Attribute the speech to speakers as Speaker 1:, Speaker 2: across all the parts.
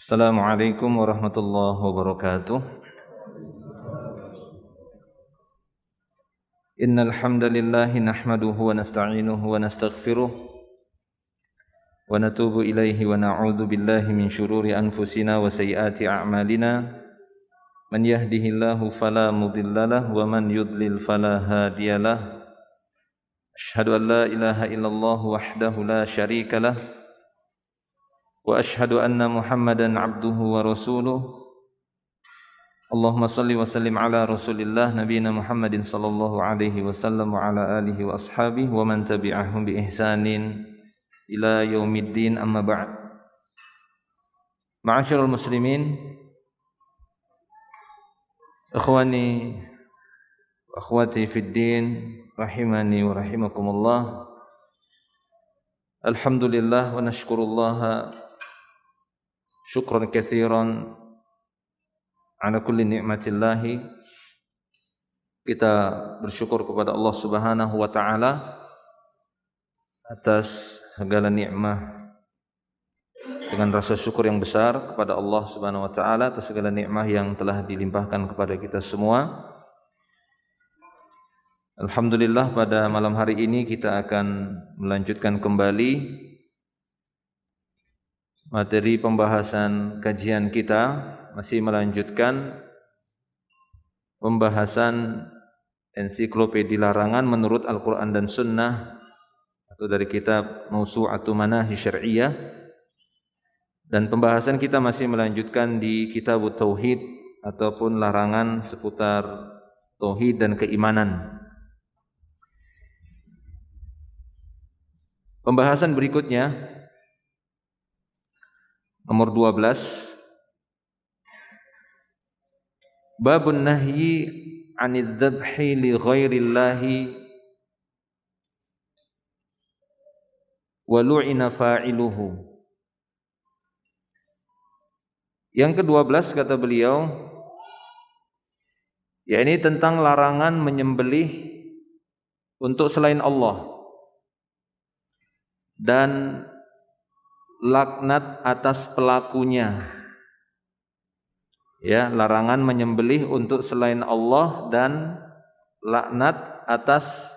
Speaker 1: Assalamualaikum warahmatullahi wabarakatuh. Innal hamdalillah nahmaduhu wa nasta'inuhu wa nastaghfiruh wa natubu ilaihi wa na'udzu billahi min syururi anfusina wa sayyiati a'malina. Man yahdihillahu fala mudhillalah wa man yudlil fala hadiyalah. Asyhadu an la ilaha illallah wahdahu la syarikalah wa asyhadu anna Muhammadan abduhu wa rasuluh. Allahumma salli wa sallim ala Rasulillah nabiyina Muhammadin sallallahu alaihi wasallam wa ala alihi wa ashabihi wa man tabi'ahum bi ihsanin ila yaumiddin, amma ba'd. Ma'asyiral muslimin, ikhwani wa akhwati fid din, rahimani wa rahimakumullah. Alhamdulillah wa nashkurullaha syukran katsiran ala kulli ni'matillahi. Kita bersyukur kepada Allah Subhanahu wa taala atas segala nikmat dengan rasa syukur yang besar kepada Allah Subhanahu wa taala atas segala nikmat yang telah dilimpahkan kepada kita semua. Alhamdulillah, pada malam hari ini kita akan melanjutkan kembali materi pembahasan kajian kita, masih melanjutkan pembahasan ensiklopedia larangan menurut Al-Quran dan Sunnah, atau dari kitab Mawsu'atu Manahi Syar'iyyah. Dan pembahasan kita masih melanjutkan di kitab Tauhid, ataupun larangan seputar tauhid dan keimanan. Pembahasan berikutnya nomor 12, babun nahyi 'anil dzabhi li ghairillahi wa lu'ina fa'iluhu. Yang ke-12 kata beliau, yakni tentang larangan menyembelih untuk selain Allah dan laknat atas pelakunya. Ya, larangan menyembelih untuk selain Allah dan laknat atas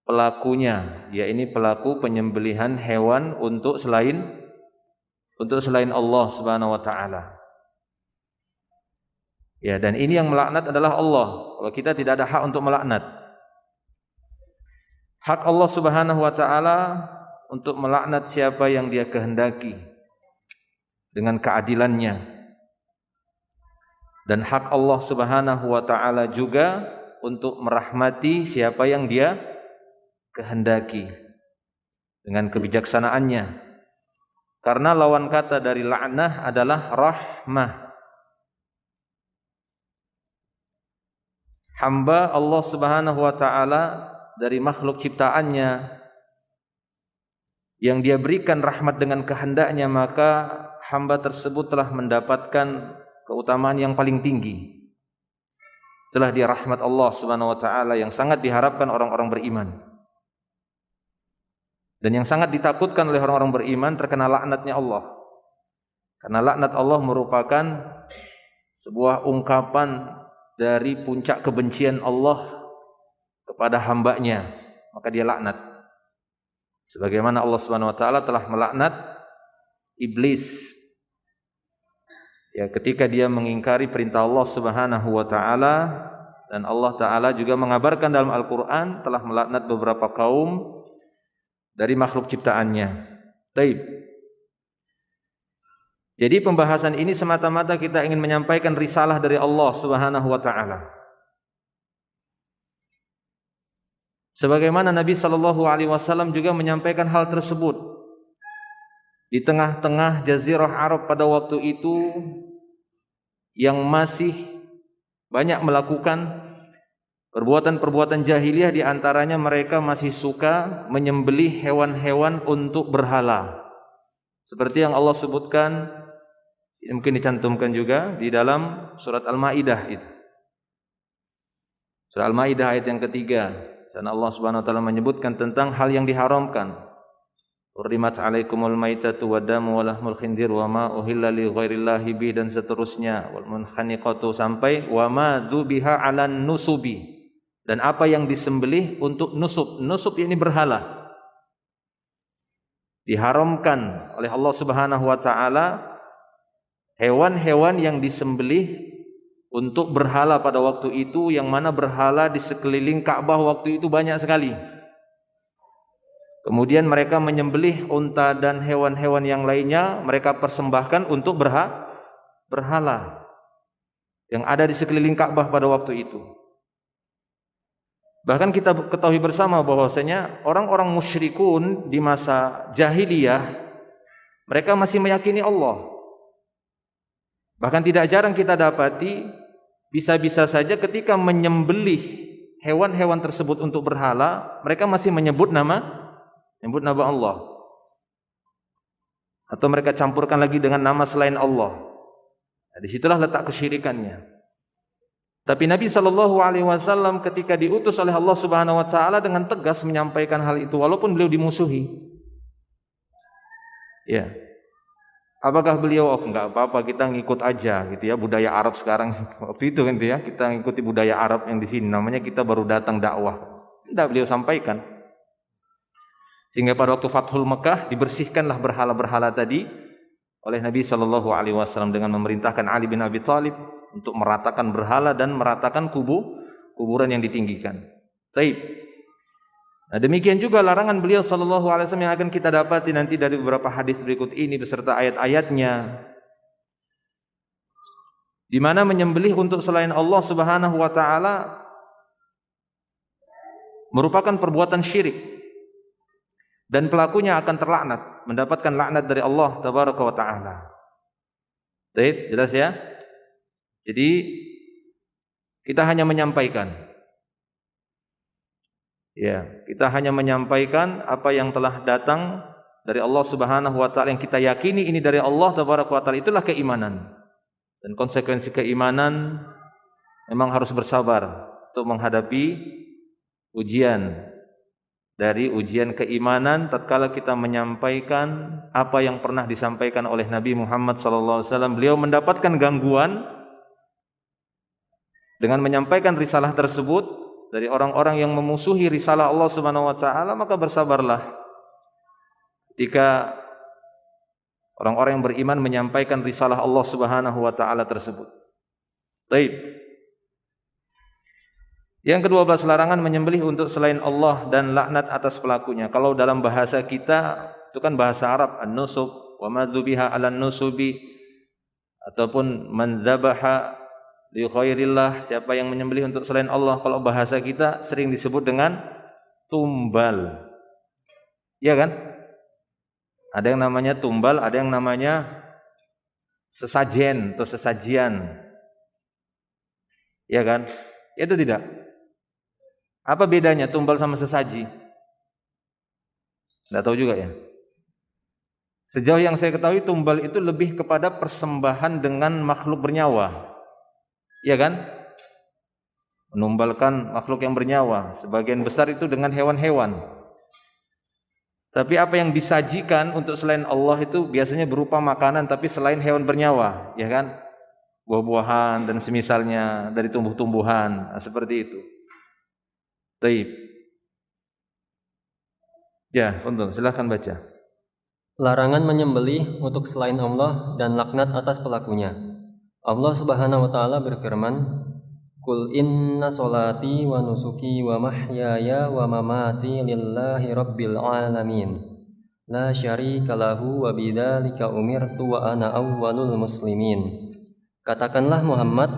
Speaker 1: pelakunya, yakni pelaku penyembelihan hewan untuk selain Allah Subhanahu wa taala. Ya, dan ini yang melaknat adalah Allah. Kalau kita tidak ada hak untuk melaknat. Hak Allah Subhanahu wa taala untuk melaknat siapa yang Dia kehendaki dengan keadilannya, dan hak Allah Subhanahu wa taala juga untuk merahmati siapa yang Dia kehendaki dengan kebijaksanaannya. Karena lawan kata dari la'nah adalah rahmah. Hamba Allah Subhanahu wa taala dari makhluk ciptaannya yang Dia berikan rahmat dengan kehendaknya, maka hamba tersebut telah mendapatkan keutamaan yang paling tinggi. Telah dia rahmat Allah Subhanahu wa taala yang sangat diharapkan orang-orang beriman. Dan yang sangat ditakutkan oleh orang-orang beriman terkena laknatnya Allah. Karena laknat Allah merupakan sebuah ungkapan dari puncak kebencian Allah kepada hambanya, maka Dia laknat. Sebagaimana Allah Subhanahu wa taala telah melaknat iblis, ya, ketika dia mengingkari perintah Allah Subhanahu wa taala, dan Allah taala juga mengabarkan dalam Al-Qur'an telah melaknat beberapa kaum dari makhluk ciptaannya. Baik. Jadi pembahasan ini semata-mata kita ingin menyampaikan risalah dari Allah Subhanahu wa taala. Sebagaimana Nabi sallallahu alaihi wasallam juga menyampaikan hal tersebut. Di tengah-tengah jazirah Arab pada waktu itu yang masih banyak melakukan perbuatan-perbuatan jahiliyah, di antaranya mereka masih suka menyembelih hewan-hewan untuk berhala. Seperti yang Allah sebutkan, mungkin dicantumkan juga di dalam surat Al-Maidah itu. Surah Al-Maidah ayat yang ketiga. Dan Allah Subhanahu wa taala menyebutkan tentang hal yang diharamkan. Hurrimat 'alaikumul maitatu wad-damu wa lahmul khinzir wa ma uhilla li ghairillahi bih, dan seterusnya, wal munkhaniqatu sampai wa ma dzubiha 'alan nusubi, dan apa yang disembelih untuk nusub. Nusub ini berhala. Diharamkan oleh Allah Subhanahu wa taala hewan-hewan yang disembelih untuk berhala pada waktu itu, yang mana berhala di sekeliling Ka'bah waktu itu banyak sekali. Kemudian mereka menyembelih unta dan hewan-hewan yang lainnya, mereka persembahkan untuk berhala yang ada di sekeliling Ka'bah pada waktu itu. Bahkan kita ketahui bersama bahwasanya orang-orang musyrikun di masa jahiliyah, mereka masih meyakini Allah. Bahkan tidak jarang kita dapati bisa-bisa saja ketika menyembelih hewan-hewan tersebut untuk berhala, mereka masih menyebut nama Allah, atau mereka campurkan lagi dengan nama selain Allah. Nah, disitulah letak kesyirikannya. Tapi Nabi SAW ketika diutus oleh Allah Subhanahu Wa Taala dengan tegas menyampaikan hal itu, walaupun beliau dimusuhi. Ya, apakah beliau enggak apa-apa, kita ngikut aja gitu ya, budaya Arab sekarang waktu itu kan ya, kita ngikuti budaya Arab yang di sini, namanya kita baru datang dakwah. Tidak beliau sampaikan. Sehingga pada waktu Fathul Mekah dibersihkanlah berhala-berhala tadi oleh Nabi SAW dengan memerintahkan Ali bin Abi Thalib untuk meratakan berhala dan meratakan kuburan yang ditinggikan. Baik. Nah, demikian juga larangan beliau SAW yang akan kita dapati nanti dari beberapa hadis berikut ini beserta ayat-ayatnya, di mana menyembelih untuk selain Allah Subhanahu wa taala merupakan perbuatan syirik. Dan pelakunya akan terlaknat, mendapatkan laknat dari Allah Tabaraka wa Ta'ala. Baik, jelas ya? Jadi kita hanya menyampaikan. Ya, kita hanya menyampaikan apa yang telah datang dari Allah Subhanahu wa taala, yang kita yakini ini dari Allah Tabaraka wa Ta'ala. Itulah keimanan. Dan konsekuensi keimanan memang harus bersabar untuk menghadapi ujian. Dari ujian keimanan tatkala kita menyampaikan apa yang pernah disampaikan oleh Nabi Muhammad SAW, beliau mendapatkan gangguan dengan menyampaikan risalah tersebut dari orang-orang yang memusuhi risalah Allah Subhanahu wa taala, maka bersabarlah ketika orang-orang yang beriman menyampaikan risalah Allah Subhanahu wa taala tersebut. Baik. Yang ke-12, larangan menyembelih untuk selain Allah dan laknat atas pelakunya. Kalau dalam bahasa kita itu kan bahasa Arab, an-nusub wa ma dzubiha 'alan nusubi, ataupun man dzabaha li ghairillah, siapa yang menyembelih untuk selain Allah. Kalau bahasa kita sering disebut dengan tumbal. Iya kan? Ada yang namanya tumbal, ada yang namanya sesajen atau sesajian. Iya kan? Itu tidak. Apa bedanya tumbal sama sesaji? Tidak tahu juga ya. Sejauh yang saya ketahui, tumbal itu lebih kepada persembahan dengan makhluk bernyawa. Iya kan? Menumbalkan makhluk yang bernyawa. Sebagian besar itu dengan hewan-hewan. Tapi apa yang disajikan untuk selain Allah itu biasanya berupa makanan, tapi selain hewan bernyawa, ya kan? Buah-buahan dan semisalnya dari tumbuh-tumbuhan, seperti itu. Baik. Ya, untuk silahkan baca.
Speaker 2: Larangan menyembelih untuk selain Allah dan laknat atas pelakunya. Allah Subhanahu wa taala berfirman, "Qul inna sholati wa nusuki wa mahyaya wa mamati lillahi rabbil alamin. La syarika lahu wa bidzalika umirtu wa ana awwalul muslimin." Katakanlah Muhammad,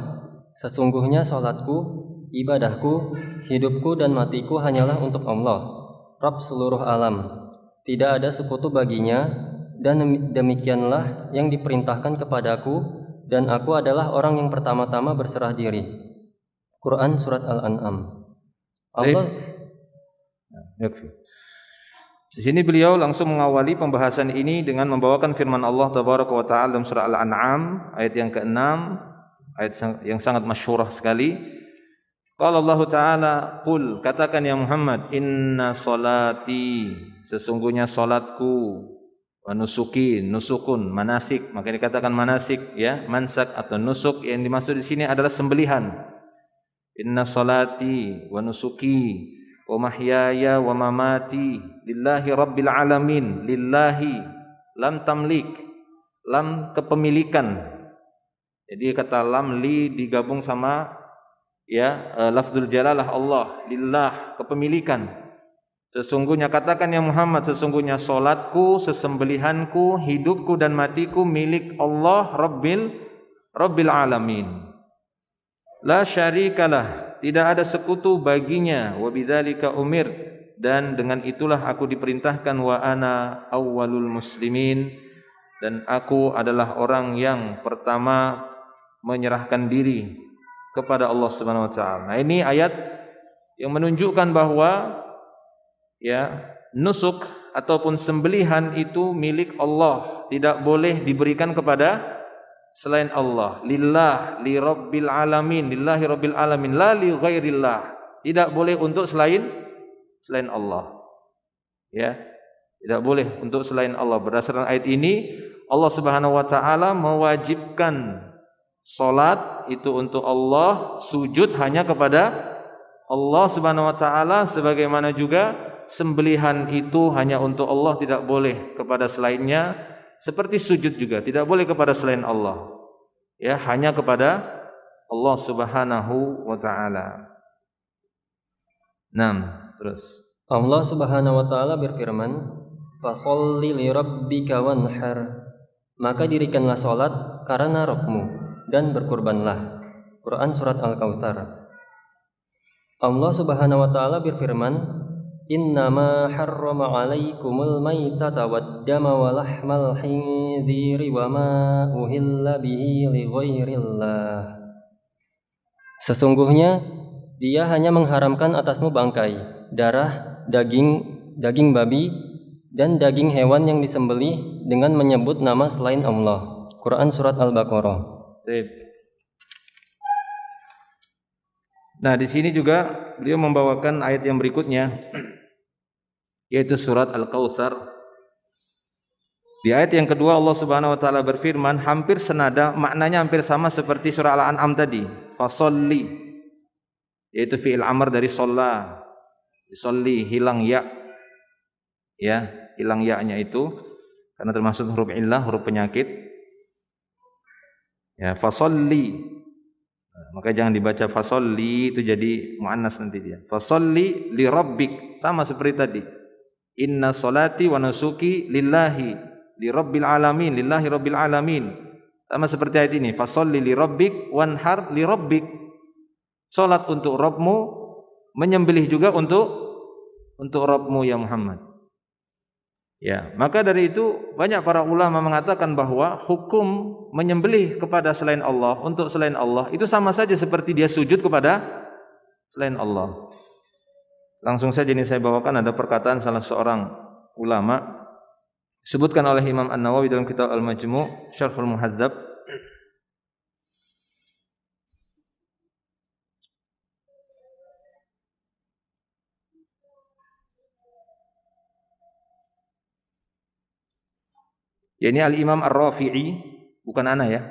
Speaker 2: sesungguhnya salatku, ibadahku, hidupku dan matiku hanyalah untuk Allah, Rabb seluruh alam. Tidak ada sekutu baginya, dan demikianlah yang diperintahkan kepadaku, dan aku adalah orang yang pertama-tama berserah diri. Quran Surat Al-An'am. Allah.
Speaker 1: Di sini beliau langsung mengawali pembahasan ini dengan membawakan firman Allah Tabaraka wa Ta'ala dalam surah Al-An'am ayat yang ke-6, ayat yang sangat masyhurah sekali. Qala Allah Ta'ala, qul, katakan ya Muhammad, inna salati, sesungguhnya salatku, wa nusuki, nusukun, manasik, maka dikatakan manasik ya, mansak atau nusuk, yang dimaksud di sini adalah sembelihan. Inna salati wa nusuki wa mahyaya wa mamati lillahi rabbil alamin. Lillahi, lam tamlik, lam kepemilikan. Jadi kata lam li digabung sama ya lafzul jalalah Allah, lillah, kepemilikan. Sesungguhnya, katakan ya Muhammad, sesungguhnya salatku, sesembelihanku, hidupku dan matiku milik Allah Rabbil alamin. La syarikalah, tidak ada sekutu baginya, wa bidzalika umirt, dan dengan itulah aku diperintahkan, wa ana awwalul muslimin, dan aku adalah orang yang pertama menyerahkan diri kepada Allah Subhanahu wa taala. Nah, ini ayat yang menunjukkan bahwa ya, nusuk ataupun sembelihan itu milik Allah, tidak boleh diberikan kepada selain Allah. Lillah, li rabbil alamin, lillahi rabbil alamin, la li ghairillah. Tidak boleh untuk selain Allah. Ya, tidak boleh untuk selain Allah. Berdasarkan ayat ini, Allah Subhanahu wa taala mewajibkan salat itu untuk Allah, sujud hanya kepada Allah Subhanahu wa taala, sebagaimana juga sembelihan itu hanya untuk Allah, tidak boleh kepada selainnya. Seperti sujud juga tidak boleh kepada selain Allah. Ya, hanya kepada Allah Subhanahu wa taala. Terus
Speaker 2: Allah Subhanahu wa taala berfirman, "Fasholli li rabbika wanhar." Maka dirikanlah salat karena Rabbmu dan berkurbanlah. Quran surat Al-Kautsar. Allah Subhanahu wa taala berfirman, "Innama harrama 'alaikumul maitata wad-dama wa lahmal khinziri wa ma uhilla bihi li ghairillah." Sesungguhnya Dia hanya mengharamkan atasmu bangkai, darah, daging babi, dan daging hewan yang disembelih dengan menyebut nama selain Allah. Quran surat Al-Baqarah.
Speaker 1: Nah, di sini juga beliau membawakan ayat yang berikutnya, yaitu surat Al-Kautsar. Di ayat yang kedua Allah Subhanahu wa taala berfirman, hampir senada, maknanya hampir sama seperti surah Al-An'am tadi. Fasolli, yaitu fi'il amr dari sholla. Sholli, hilang ya. Ya, hilang ya-nya itu karena termasuk huruf illah, huruf penyakit. Ya, fasolli. Maka jangan dibaca fasolli, itu jadi muannas nanti dia. Fasolli li rabbik, sama seperti tadi. Inna salati wa nusuki lillahi li rabbil alamin, lillahi rabbil alamin. Sama seperti ayat ini, fasolli li rabbik wanhar li rabbik. Salat untuk Rabbmu, menyembelih juga untuk Rabbmu ya Muhammad. Ya, maka dari itu banyak para ulama mengatakan bahwa hukum menyembelih kepada selain Allah, untuk selain Allah, itu sama saja seperti dia sujud kepada selain Allah. Langsung saja ini saya bawakan, ada perkataan salah seorang ulama, disebutkan oleh Imam An-Nawawi dalam kitab Al-Majmu' Syarhul Muhadzab. Ya, ini Al-Imam Ar-Rafi'i, bukan ana ya.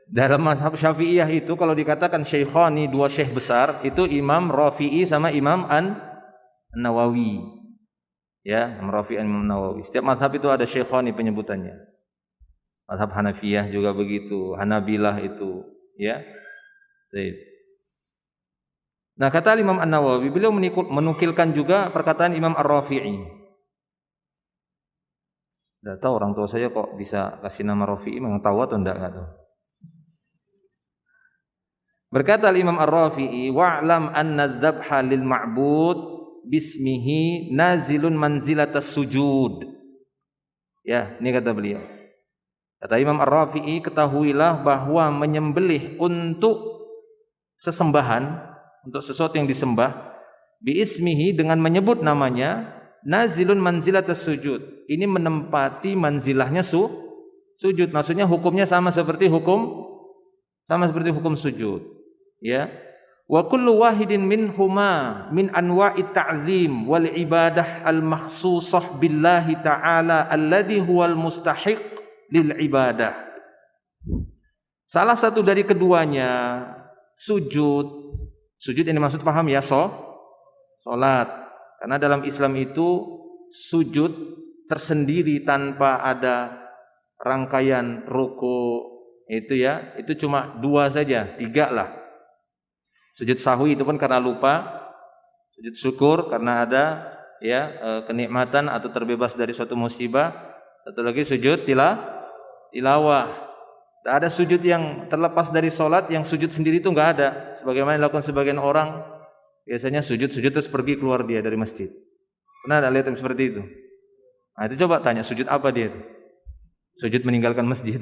Speaker 1: Dalam mazhab Syafi'iyah itu kalau dikatakan syaikhani, dua syekh besar, itu Imam Rafi'i sama Imam An-Nawawi. Ya, Imam Rafi'i dan Imam Nawawi. Setiap mazhab itu ada syaikhani penyebutannya. Mazhab Hanafiyah juga begitu, Hanabilah itu, ya. Baik. Nah, kata Imam An-Nawawi, beliau menukilkan juga perkataan Imam Ar-Rafi'i. Tidak tahu orang tua saya kok bisa kasih nama Rafi'i, memang tahu atau enggak tahu. Berkata Imam Ar-Rafi'i, wa'lam anna dzabha lil ma'bud bismihi nazilun manzilatas sujud. Ya, ini kata beliau. Kata Imam Ar-Rafi'i, ketahuilah bahwa menyembelih untuk sesembahan, untuk sesuatu yang disembah, biismihi, dengan menyebut namanya, nazilun manzilatas sujud. Ini menempati manzilahnya sujud. Maksudnya hukumnya sama seperti hukum Sama seperti hukum sujud. Ya. Wa kullu wahidin minhuma min anwa'it ta'zim wal ibadah al-makhsusah billahi ta'ala alladhi huwal mustahiq lil ibadah. Salah satu dari keduanya sujud. Sujud ini maksud paham ya, salat. Karena dalam Islam itu sujud tersendiri tanpa ada rangkaian ruku itu ya, itu cuma 2 saja, 3 lah. Sujud sahwi itu pun karena lupa, sujud syukur karena ada ya kenikmatan atau terbebas dari suatu musibah. Satu lagi sujud tilawah. Tidak ada sujud yang terlepas dari solat, yang sujud sendiri itu nggak ada. Sebagaimana dilakukan sebagian orang, biasanya sujud terus pergi keluar dia dari masjid. Pernah ada lihat yang seperti itu? Nah itu coba tanya, sujud apa dia itu? Sujud meninggalkan masjid.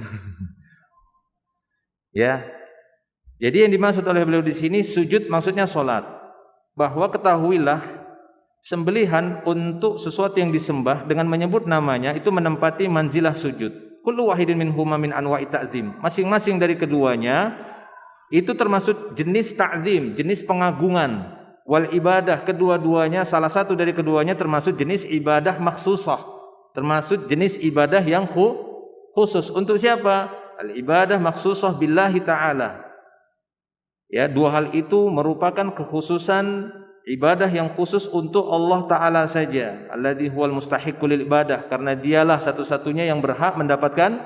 Speaker 1: Ya. Jadi yang dimaksud oleh beliau di sini sujud maksudnya solat. Bahwa ketahuilah sembelihan untuk sesuatu yang disembah dengan menyebut namanya itu menempati manzilah sujud. Kullu wahidin minhuma min anwa'i ta'zim. Masing-masing dari keduanya itu termasuk jenis ta'zim, jenis pengagungan. Wal ibadah, kedua-duanya salah satu dari keduanya termasuk jenis ibadah makhsusah. Termasuk jenis ibadah yang khusus. Untuk siapa? Al ibadah makhsusah billahi ta'ala. Ya, 2 hal itu merupakan kekhususan ibadah yang khusus untuk Allah Ta'ala saja. Alladzi huwal mustahiqqul lil ibadah, karena dialah satu-satunya yang berhak mendapatkan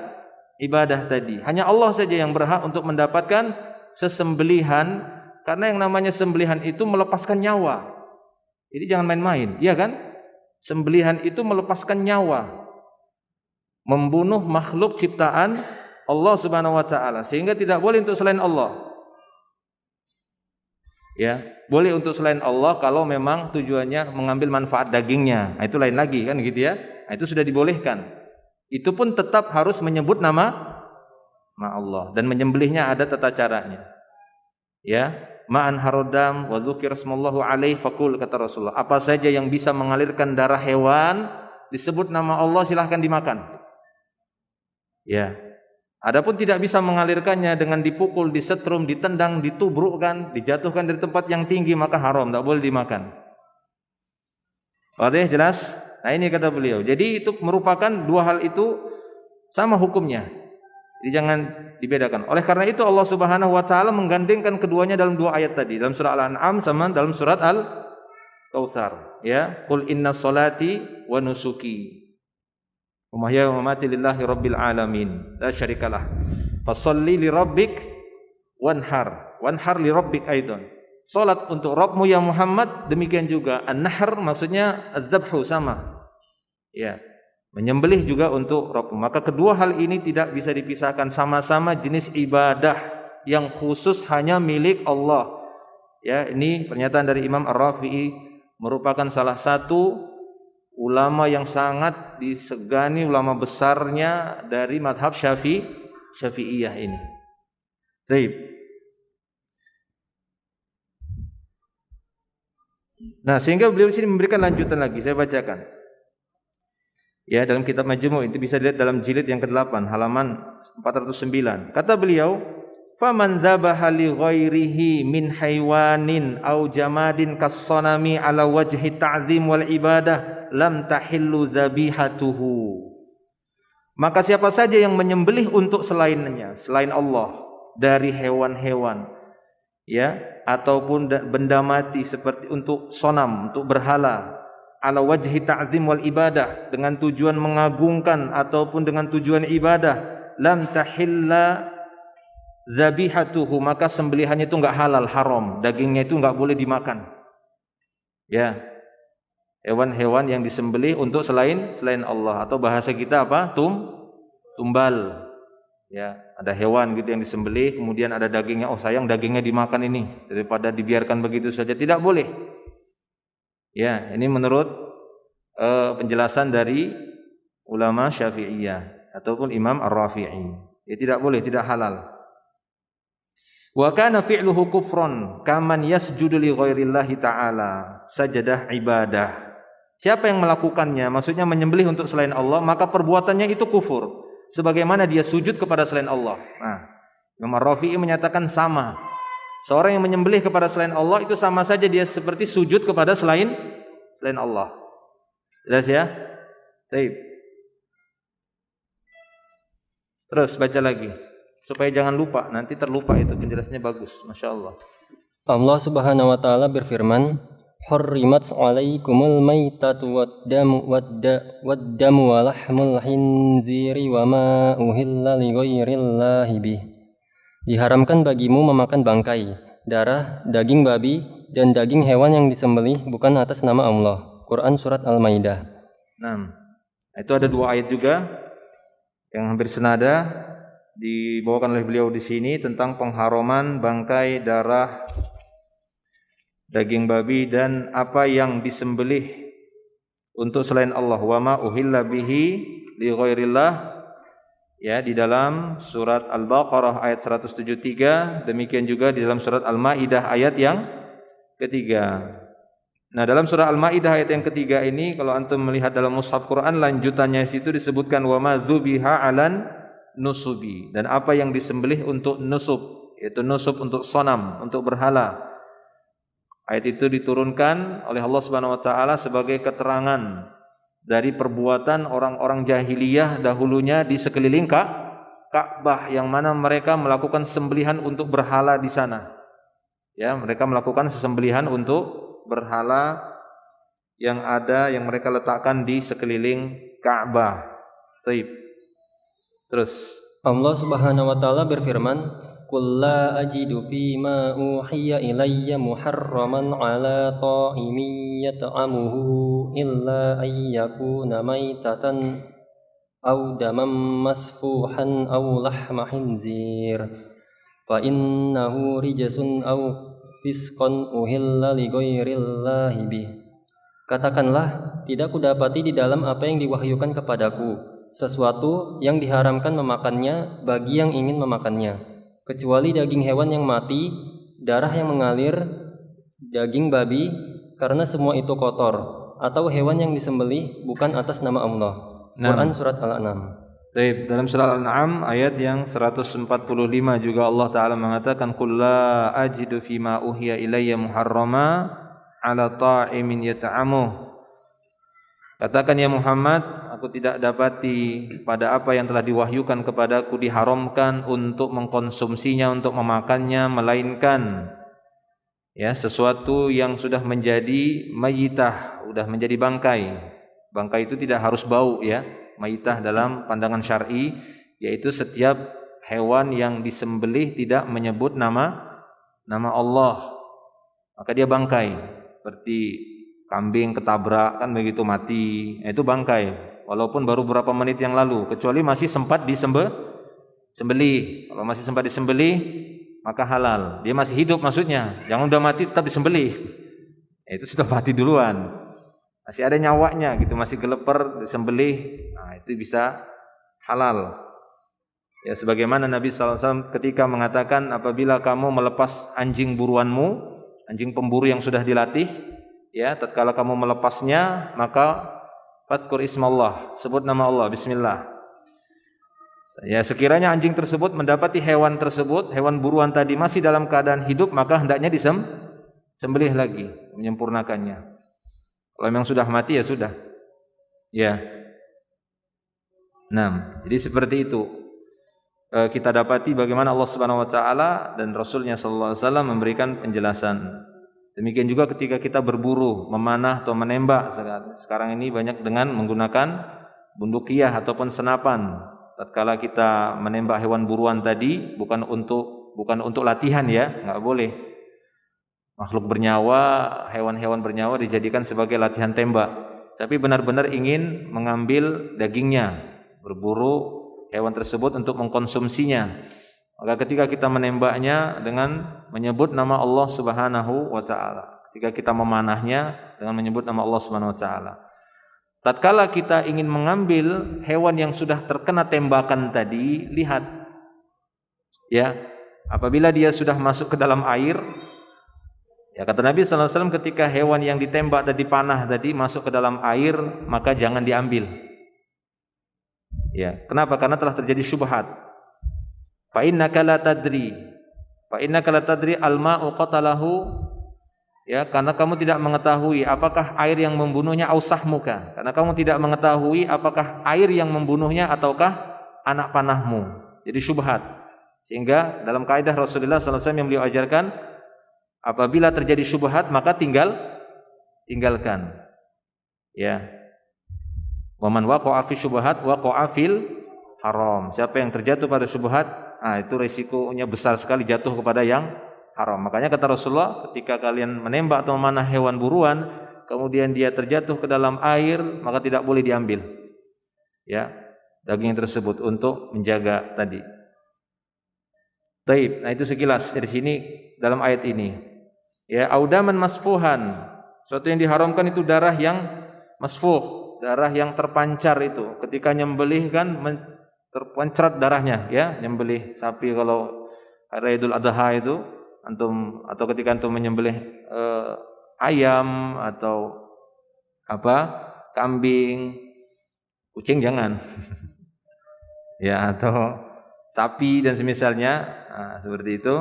Speaker 1: ibadah tadi. Hanya Allah saja yang berhak untuk mendapatkan sesembelihan, karena yang namanya sembelihan itu melepaskan nyawa. Jadi jangan main-main, iya kan? Sembelihan itu melepaskan nyawa, membunuh makhluk ciptaan Allah Subhanahu wa taala, sehingga tidak boleh untuk selain Allah. Ya, boleh untuk selain Allah kalau memang tujuannya mengambil manfaat dagingnya. Nah, itu lain lagi kan gitu ya. Nah, itu sudah dibolehkan. Itu pun tetap harus menyebut nama Allah dan menyembelihnya ada tata caranya. Ya, ma'an harodam wa dzukira smallahu alaihi faqul, kata Rasulullah. Apa saja yang bisa mengalirkan darah hewan disebut nama Allah silahkan dimakan. Ya. Adapun tidak bisa mengalirkannya dengan dipukul, disetrum, ditendang, ditubrukkan, dijatuhkan dari tempat yang tinggi, maka haram, tak boleh dimakan. Oke, jelas? Nah ini kata beliau. Jadi itu merupakan 2 hal itu sama hukumnya. Jadi jangan dibedakan. Oleh karena itu Allah Subhanahu wa taala menggandengkan keduanya dalam 2 ayat tadi, dalam surah Al-An'am sama dalam surat Al-Kautsar. Ya, qul inna sholati wa nusuki wa mahyaya wa mamati lillahi rabbil alamin la syarikalah fasholli li rabbik wanhar li rabbik aidan. Salat untuk Rabbmu ya Muhammad, demikian juga an-nahr maksudnya adzabhu sama. Ya, menyembelih juga untuk Rabbmu. Maka kedua hal ini tidak bisa dipisahkan, sama-sama jenis ibadah yang khusus hanya milik Allah. Ya, ini pernyataan dari Imam Ar-Rafi'i, merupakan salah satu ulama yang sangat disegani, ulama besarnya dari madhab Syafi'iyah ini. Baik. Nah, sehingga beliau di sini memberikan lanjutan lagi, saya bacakan. Ya, dalam kitab Majmu' itu bisa dilihat dalam jilid yang ke-8 halaman 409. Kata beliau, "Faman dzabaha li ghairihi min haywanin aw jamadin kas-sanami ala wajhi ta'zim wal ibadah lam tahillu dzabihatuhu." Maka siapa saja yang menyembelih untuk selainnya, selain Allah, dari hewan-hewan, ya, ataupun benda mati seperti untuk sonam, untuk berhala, ala wajhi ta'zim wal ibadah, dengan tujuan mengagungkan ataupun dengan tujuan ibadah, lam tahilla dzabihatuhu, maka sembelihannya itu enggak halal, haram, dagingnya itu enggak boleh dimakan. Ya. Hewan-hewan yang disembelih untuk selain Allah, atau bahasa kita apa? Tumbal. Ya, ada hewan gitu yang disembelih, kemudian ada dagingnya, oh sayang dagingnya dimakan ini daripada dibiarkan begitu saja, tidak boleh. Ya, ini menurut penjelasan dari ulama Syafi'iyah ataupun Imam Ar-Rafi'i. Ya, tidak boleh, tidak halal. Wa kana fi'luhu kufron kaman yasjudu li ghairillahi ta'ala sajadah ibadah. Siapa yang melakukannya, maksudnya menyembelih untuk selain Allah, maka perbuatannya itu kufur, sebagaimana dia sujud kepada selain Allah. Nah, Imam Ar-Rafi'i menyatakan sama. Seorang yang menyembelih kepada selain Allah itu sama saja dia seperti sujud kepada selain Allah. Jelas ya? Baik. Terus baca lagi supaya jangan lupa, nanti terlupa itu penjelasannya bagus. Masya Allah.
Speaker 2: Allah Subhanahu wa taala berfirman, "Hurrimat 'alaikumul maitatu wad-damu wa lahmul khinziri wa ma uhilla li ghairillahi bih." Diharamkan bagimu memakan bangkai, darah, daging babi, dan daging hewan yang disembelih bukan atas nama Allah. Quran Surat Al-Maidah.
Speaker 1: Nah, itu ada 2 ayat juga yang hampir senada dibawakan oleh beliau di sini tentang pengharaman bangkai, darah, daging babi dan apa yang disembelih untuk selain Allah. Wa ma uhilla bihi li ghairillah. Ya, di dalam surat Al-Baqarah ayat 173, demikian juga di dalam surat Al-Maidah ayat yang ketiga. Nah, dalam surah Al-Maidah ayat yang ketiga ini kalau antum melihat dalam mushaf Quran lanjutannya situ disebutkan wa ma dzubiha 'alan nusubi, dan apa yang disembelih untuk nusub, yaitu nusub untuk sonam, untuk berhala. Ayat itu diturunkan oleh Allah Subhanahu wa taala sebagai keterangan dari perbuatan orang-orang jahiliyah dahulunya di sekeliling Ka'bah yang mana mereka melakukan sembelihan untuk berhala di sana. Ya, mereka melakukan sembelihan untuk berhala yang ada yang mereka letakkan di sekeliling Ka'bah. Baik. Terus
Speaker 2: Allah Subhanahu wa taala berfirman, "Qul la ajidu fima uhiya ilayya muharraman 'ala ta'imin yat'amuhu illa ay yakuna maitatan aw daman masfuhan aw lahma khinzir fa innahu rijsun aw fisqan uhilla li ghairillahi bih." Katakanlah, tidak kudapati di dalam apa yang diwahyukan kepadaku sesuatu yang diharamkan memakannya bagi yang ingin memakannya, kecuali daging hewan yang mati, darah yang mengalir, daging babi, karena semua itu kotor, atau hewan yang disembelih bukan atas nama Allah. Quran Surat Al-An'am.
Speaker 1: Baik, dalam surah Al-An'am ayat yang 145 juga Allah Ta'ala mengatakan qul la ajidu fima uhiya ilayya muharrama 'ala ta'imin yata'amuh. Katakan ya Muhammad, aku tidak dapati pada apa yang telah diwahyukan kepadaku diharamkan untuk mengkonsumsinya, untuk memakannya, melainkan ya sesuatu yang sudah menjadi mayitah, sudah menjadi bangkai. Bangkai itu tidak harus bau ya. Mayitah dalam pandangan syar'i yaitu setiap hewan yang disembelih tidak menyebut nama Allah, maka dia bangkai. Seperti kambing ketabrak kan begitu mati, itu bangkai walaupun baru beberapa menit yang lalu, kecuali masih sempat disembelih. Kalau masih sempat disembelih maka halal. Dia masih hidup maksudnya, jangan udah mati tetap disembelih. Itu sudah mati duluan. Masih ada nyawanya gitu, masih geleper disembelih. Nah, itu bisa halal. Ya sebagaimana Nabi SAW ketika mengatakan apabila kamu melepas anjing buruanmu, anjing pemburu yang sudah dilatih, ya, tatkala kamu melepasnya maka fadhkur ismallah, sebut nama Allah, bismillah. Ya, sekiranya anjing tersebut mendapati hewan tersebut, hewan buruan tadi masih dalam keadaan hidup, maka hendaknya disembelih lagi, menyempurnakannya. Kalau memang sudah mati ya sudah. Ya. Nah, jadi seperti itu. Kita dapati bagaimana Allah Subhanahu wa taala dan Rasulnya sallallahu alaihi wasallam memberikan penjelasan. Demikian juga ketika kita berburu, memanah atau menembak. Sekarang ini banyak dengan menggunakan bundukiyah ataupun senapan. Tatkala kita menembak hewan buruan tadi bukan untuk latihan ya, enggak boleh. Makhluk bernyawa, hewan-hewan bernyawa dijadikan sebagai latihan tembak. Tapi benar-benar ingin mengambil dagingnya, berburu hewan tersebut untuk mengkonsumsinya. Maka ketika kita menembaknya dengan menyebut nama Allah Subhanahu wa taala, ketika kita memanahnya dengan menyebut nama Allah Subhanahu wa taala. Tatkala kita ingin mengambil hewan yang sudah terkena tembakan tadi, lihat ya, apabila dia sudah masuk ke dalam air, ya kata Nabi sallallahu alaihi wasallam ketika hewan yang ditembak tadi panah tadi masuk ke dalam air, maka jangan diambil. Ya, kenapa? Karena telah terjadi syubhat. Fa innaka la tadri. Fa innaka la tadri al-ma'u qatalahu, ya, karena kamu tidak mengetahui apakah air yang membunuhnya ausah muka. Karena kamu tidak mengetahui apakah air yang membunuhnya ataukah anak panahmu. Jadi syubhat. Sehingga dalam kaidah Rasulullah sallallahu alaihi wasallam yang beliau ajarkan, apabila terjadi syubhat maka tinggalkan. Ya. Wa man waqa'a fi syubhat waqa'a fil haram. Siapa yang terjatuh pada syubhat, itu risikonya besar sekali jatuh kepada yang haram. Makanya kata Rasulullah, ketika kalian menembak atau memanah hewan buruan, kemudian dia terjatuh ke dalam air, maka tidak boleh diambil. Ya, daging tersebut untuk menjaga tadi. Taib. Nah, itu sekilas dari sini dalam ayat ini. Ya, audaman masfuhan. Suatu yang diharamkan itu darah yang masfuh, darah yang terpancar itu. Ketika nyembelih kan terpancar darahnya, ya, nyembelih sapi kalau hari Idul Adha itu antum, atau ketika antum menyembelih ayam atau kambing, kucing jangan. Ya, atau sapi dan semisalnya, seperti itu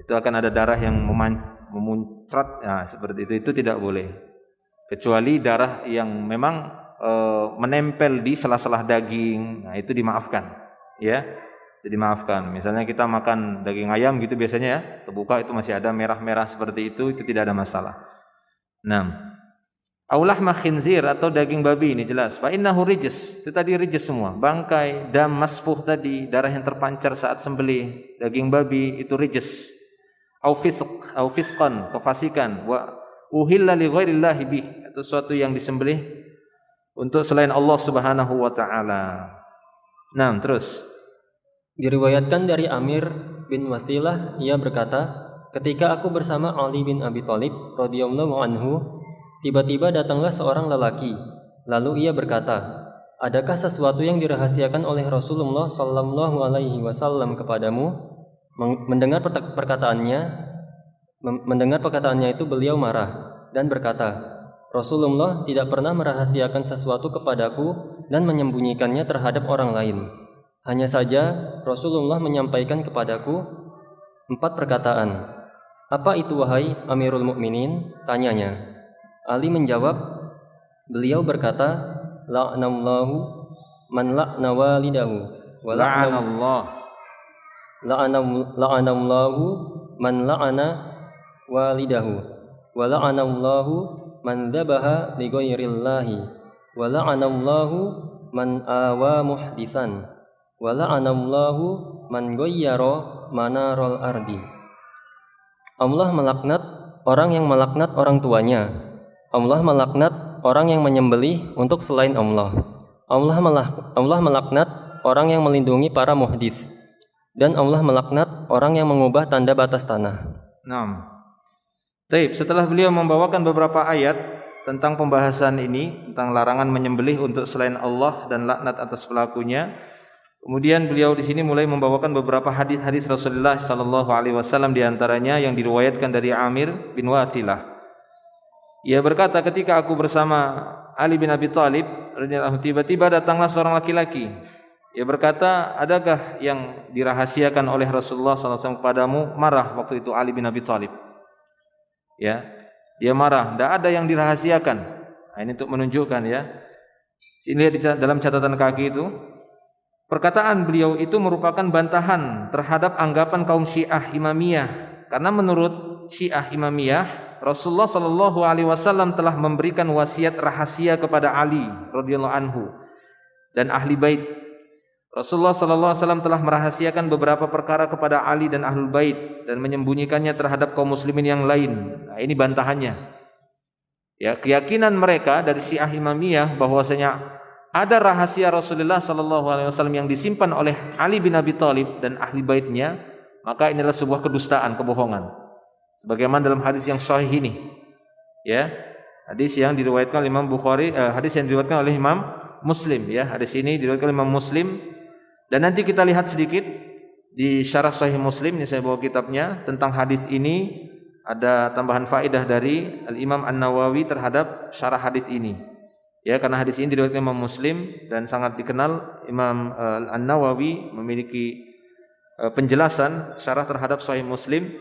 Speaker 1: akan ada darah yang memuncrat, seperti itu tidak boleh. Kecuali darah yang memang menempel di sela-sela daging, itu dimaafkan, ya, itu dimaafkan. Misalnya kita makan daging ayam gitu biasanya, ya, terbuka itu masih ada merah-merah seperti itu tidak ada masalah. 6. Aulah khinzir atau daging babi, ini jelas. Fa innahu rijs, itu tadi rijs semua. Bangkai, dam masfuh tadi, darah yang terpancar saat sembelih daging babi itu rijs. Au fisqan, kefasikan. Wa uhilla li ghairillahi bih, itu sesuatu yang disembelih untuk selain Allah Subhanahu wa taala. Nah, terus
Speaker 2: Diriwayatkan dari Amir bin Wathilah, ia berkata, ketika aku bersama Ali bin Abi Thalib radhiyallahu anhu, tiba-tiba datanglah seorang lelaki. Lalu ia berkata, adakah sesuatu yang dirahasiakan oleh Rasulullah sallallahu alaihi wasallam kepadamu? Mendengar perkataannya itu beliau marah dan berkata, Rasulullah tidak pernah merahasiakan sesuatu kepadaku dan menyembunyikannya terhadap orang lain. Hanya saja Rasulullah menyampaikan kepadaku 4 perkataan. Apa itu wahai Amirul Mukminin? Tanyanya. Ali menjawab, beliau berkata, la'anallahu man la'na walidahu wa la'anallahu man la'ana walidahu wa la'anallahu man dzabaha li ghairillahi wa la'anallahu man awa muhdisan wa la'anallahu man ghayyara manarul ardi. Allah melaknat orang yang melaknat orang tuanya. Allah melaknat orang yang menyembelih untuk selain Allah. Allah melaknat orang yang melindungi para muhdits, dan Allah melaknat orang yang mengubah tanda batas tanah.
Speaker 1: 6. Baik, setelah beliau membawakan beberapa ayat tentang pembahasan ini, tentang larangan menyembelih untuk selain Allah dan laknat atas pelakunya, kemudian beliau di sini mulai membawakan beberapa hadis-hadis Rasulullah sallallahu alaihi wasallam, di antaranya yang diriwayatkan dari Amir bin Wathilah. Ia berkata, ketika aku bersama Ali bin Abi Thalib radhiyallahu anhu, tiba-tiba datanglah seorang laki-laki. Ia berkata, adakah yang dirahasiakan oleh Rasulullah sallallahu alaihi wasallam kepadamu? Marah waktu itu Ali bin Abi Thalib. Ya, dia marah, tidak ada yang dirahasiakan. Nah, ini untuk menunjukkan, ya. Sini lihat dalam catatan kaki itu, perkataan beliau itu merupakan bantahan terhadap anggapan kaum Syiah Imamiyah. Karena menurut Syiah Imamiyah, Rasulullah sallallahu alaihi wasallam telah memberikan wasiat rahasia kepada Ali radhiyallahu anhu dan ahli bait. Rasulullah sallallahu alaihi wasallam telah merahasiakan beberapa perkara kepada Ali dan ahlul bait dan menyembunyikannya terhadap kaum muslimin yang lain. Nah, ini bantahannya. Ya, keyakinan mereka dari Syiah Imamiyah bahwasanya ada rahasia Rasulullah sallallahu alaihi wasallam yang disimpan oleh Ali bin Abi Thalib dan ahli baitnya, maka ini adalah sebuah kedustaan, kebohongan. Sebagaimana dalam hadis yang sahih ini. Ya, hadis yang diriwayatkan oleh Imam Bukhari, hadis yang diriwayatkan oleh Imam Muslim, ya. Hadis ini diriwayatkan oleh Imam Muslim. Dan nanti kita lihat sedikit di syarah Sahih Muslim, ini saya bawa kitabnya, tentang hadis ini ada tambahan faedah dari Al-Imam An-Nawawi terhadap syarah hadis ini. Ya, karena hadis ini diriwayatkan Imam Muslim dan sangat dikenal, Imam An-Nawawi memiliki penjelasan syarah terhadap Sahih Muslim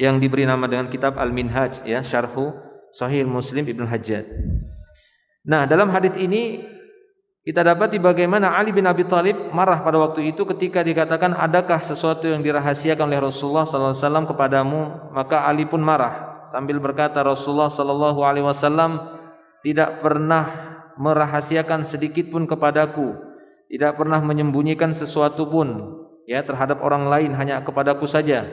Speaker 1: yang diberi nama dengan kitab Al-Minhaj, ya, Syarhu Sahih Muslim Ibnu Hajjaj. Nah, dalam hadis ini kita dapati bagaimana Ali bin Abi Thalib marah pada waktu itu ketika dikatakan, adakah sesuatu yang dirahasiakan oleh Rasulullah SAW kepadamu? Maka Ali pun marah sambil berkata, Rasulullah SAW tidak pernah merahasiakan sedikit pun kepadaku, tidak pernah menyembunyikan sesuatu pun, ya, terhadap orang lain, hanya kepadaku saja.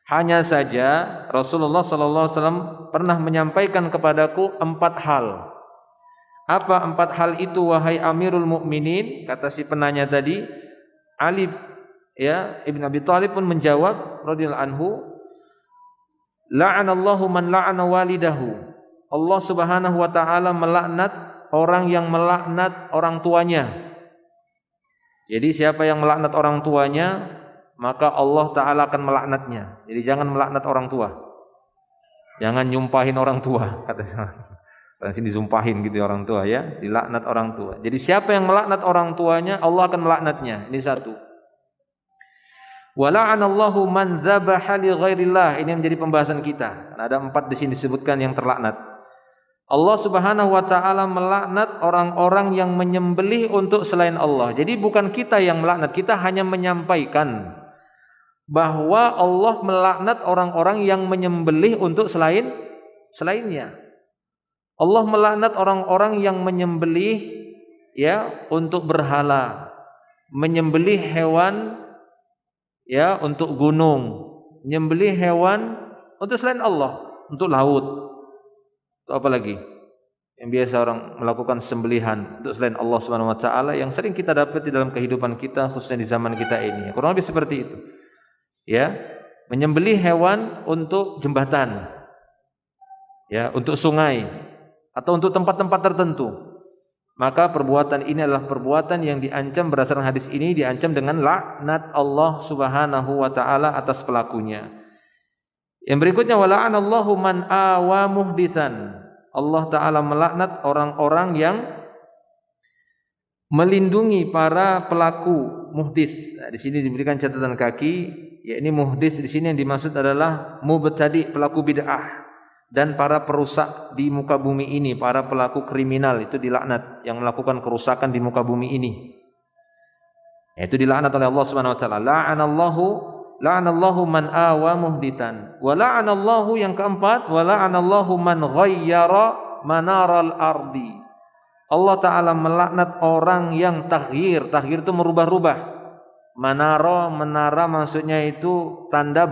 Speaker 1: Hanya saja Rasulullah SAW pernah menyampaikan kepadaku 4 hal. Apa 4 hal itu wahai Amirul Mukminin? Kata si penanya tadi. Ali, ya, Ibn Abi Thalib pun menjawab radhiyallahu anhu, la'anallahu man la'ana walidahu. Allah Subhanahu wa taala melaknat orang yang melaknat orang tuanya. Jadi siapa yang melaknat orang tuanya, maka Allah taala akan melaknatnya. Jadi jangan melaknat orang tua. Jangan nyumpahin orang tua, kata sini disumpahin gitu orang tua, ya, dilaknat orang tua. Jadi siapa yang melaknat orang tuanya, Allah akan melaknatnya. Ini satu. Wa la'anallahu man dzabaha li ghairillah. Ini yang menjadi pembahasan kita. Ada 4 di sini disebutkan yang terlaknat. Allah Subhanahu wa taala melaknat orang-orang yang menyembelih untuk selain Allah. Jadi bukan kita yang melaknat, kita hanya menyampaikan bahwa Allah melaknat orang-orang yang menyembelih untuk selainnya. Allah melaknat orang-orang yang menyembelih, ya, untuk berhala, menyembelih hewan, ya, untuk gunung, menyembelih hewan untuk selain Allah, untuk laut. Itu apa lagi? Yang biasa orang melakukan sembelihan untuk selain Allah Subhanahu wa taala yang sering kita dapat di dalam kehidupan kita, khususnya di zaman kita ini. Kurang lebih seperti itu. Ya, menyembelih hewan untuk jembatan, ya, untuk sungai, atau untuk tempat-tempat tertentu. Maka perbuatan ini adalah perbuatan yang diancam berdasarkan hadis ini, diancam dengan laknat Allah Subhanahu wa taala atas pelakunya. Yang berikutnya, wala'anallahu man awa muhditsan. Allah taala melaknat orang-orang yang melindungi para pelaku muhdits. Nah, di sini diberikan catatan kaki, yakni muhdits di sini yang dimaksud adalah mubtadi', pelaku bid'ah, dan para perusak di muka bumi ini, para pelaku kriminal itu dilaknat, yang melakukan kerusakan di muka bumi ini. Itu dilaknat oleh Allah Subhanahu wa taala. La'anallahu man awa muhditsan. Wa la'anallahu, yang keempat, wa la'anallahu man ghayyara manaral ardi. Allah taala melaknat orang yang taghyir. Taghyir itu merubah-rubah. Menara maksudnya itu tanda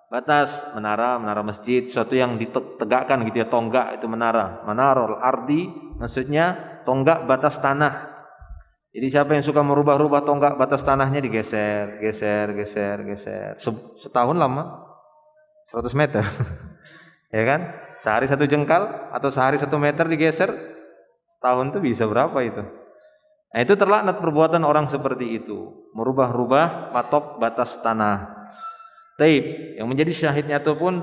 Speaker 1: batas, menara masjid, sesuatu yang ditegakkan gitu, ya, tonggak itu menara. Manarul ardi maksudnya tonggak batas tanah. Jadi siapa yang suka merubah-rubah tonggak batas tanahnya, digeser. Setahun lama 100 meter. Ya kan? Sehari 1 jengkal atau sehari 1 meter digeser, setahun tuh bisa berapa itu? Nah, itu terlaknat perbuatan orang seperti itu, merubah-rubah patok batas tanah. Taib, yang menjadi syahidnya ataupun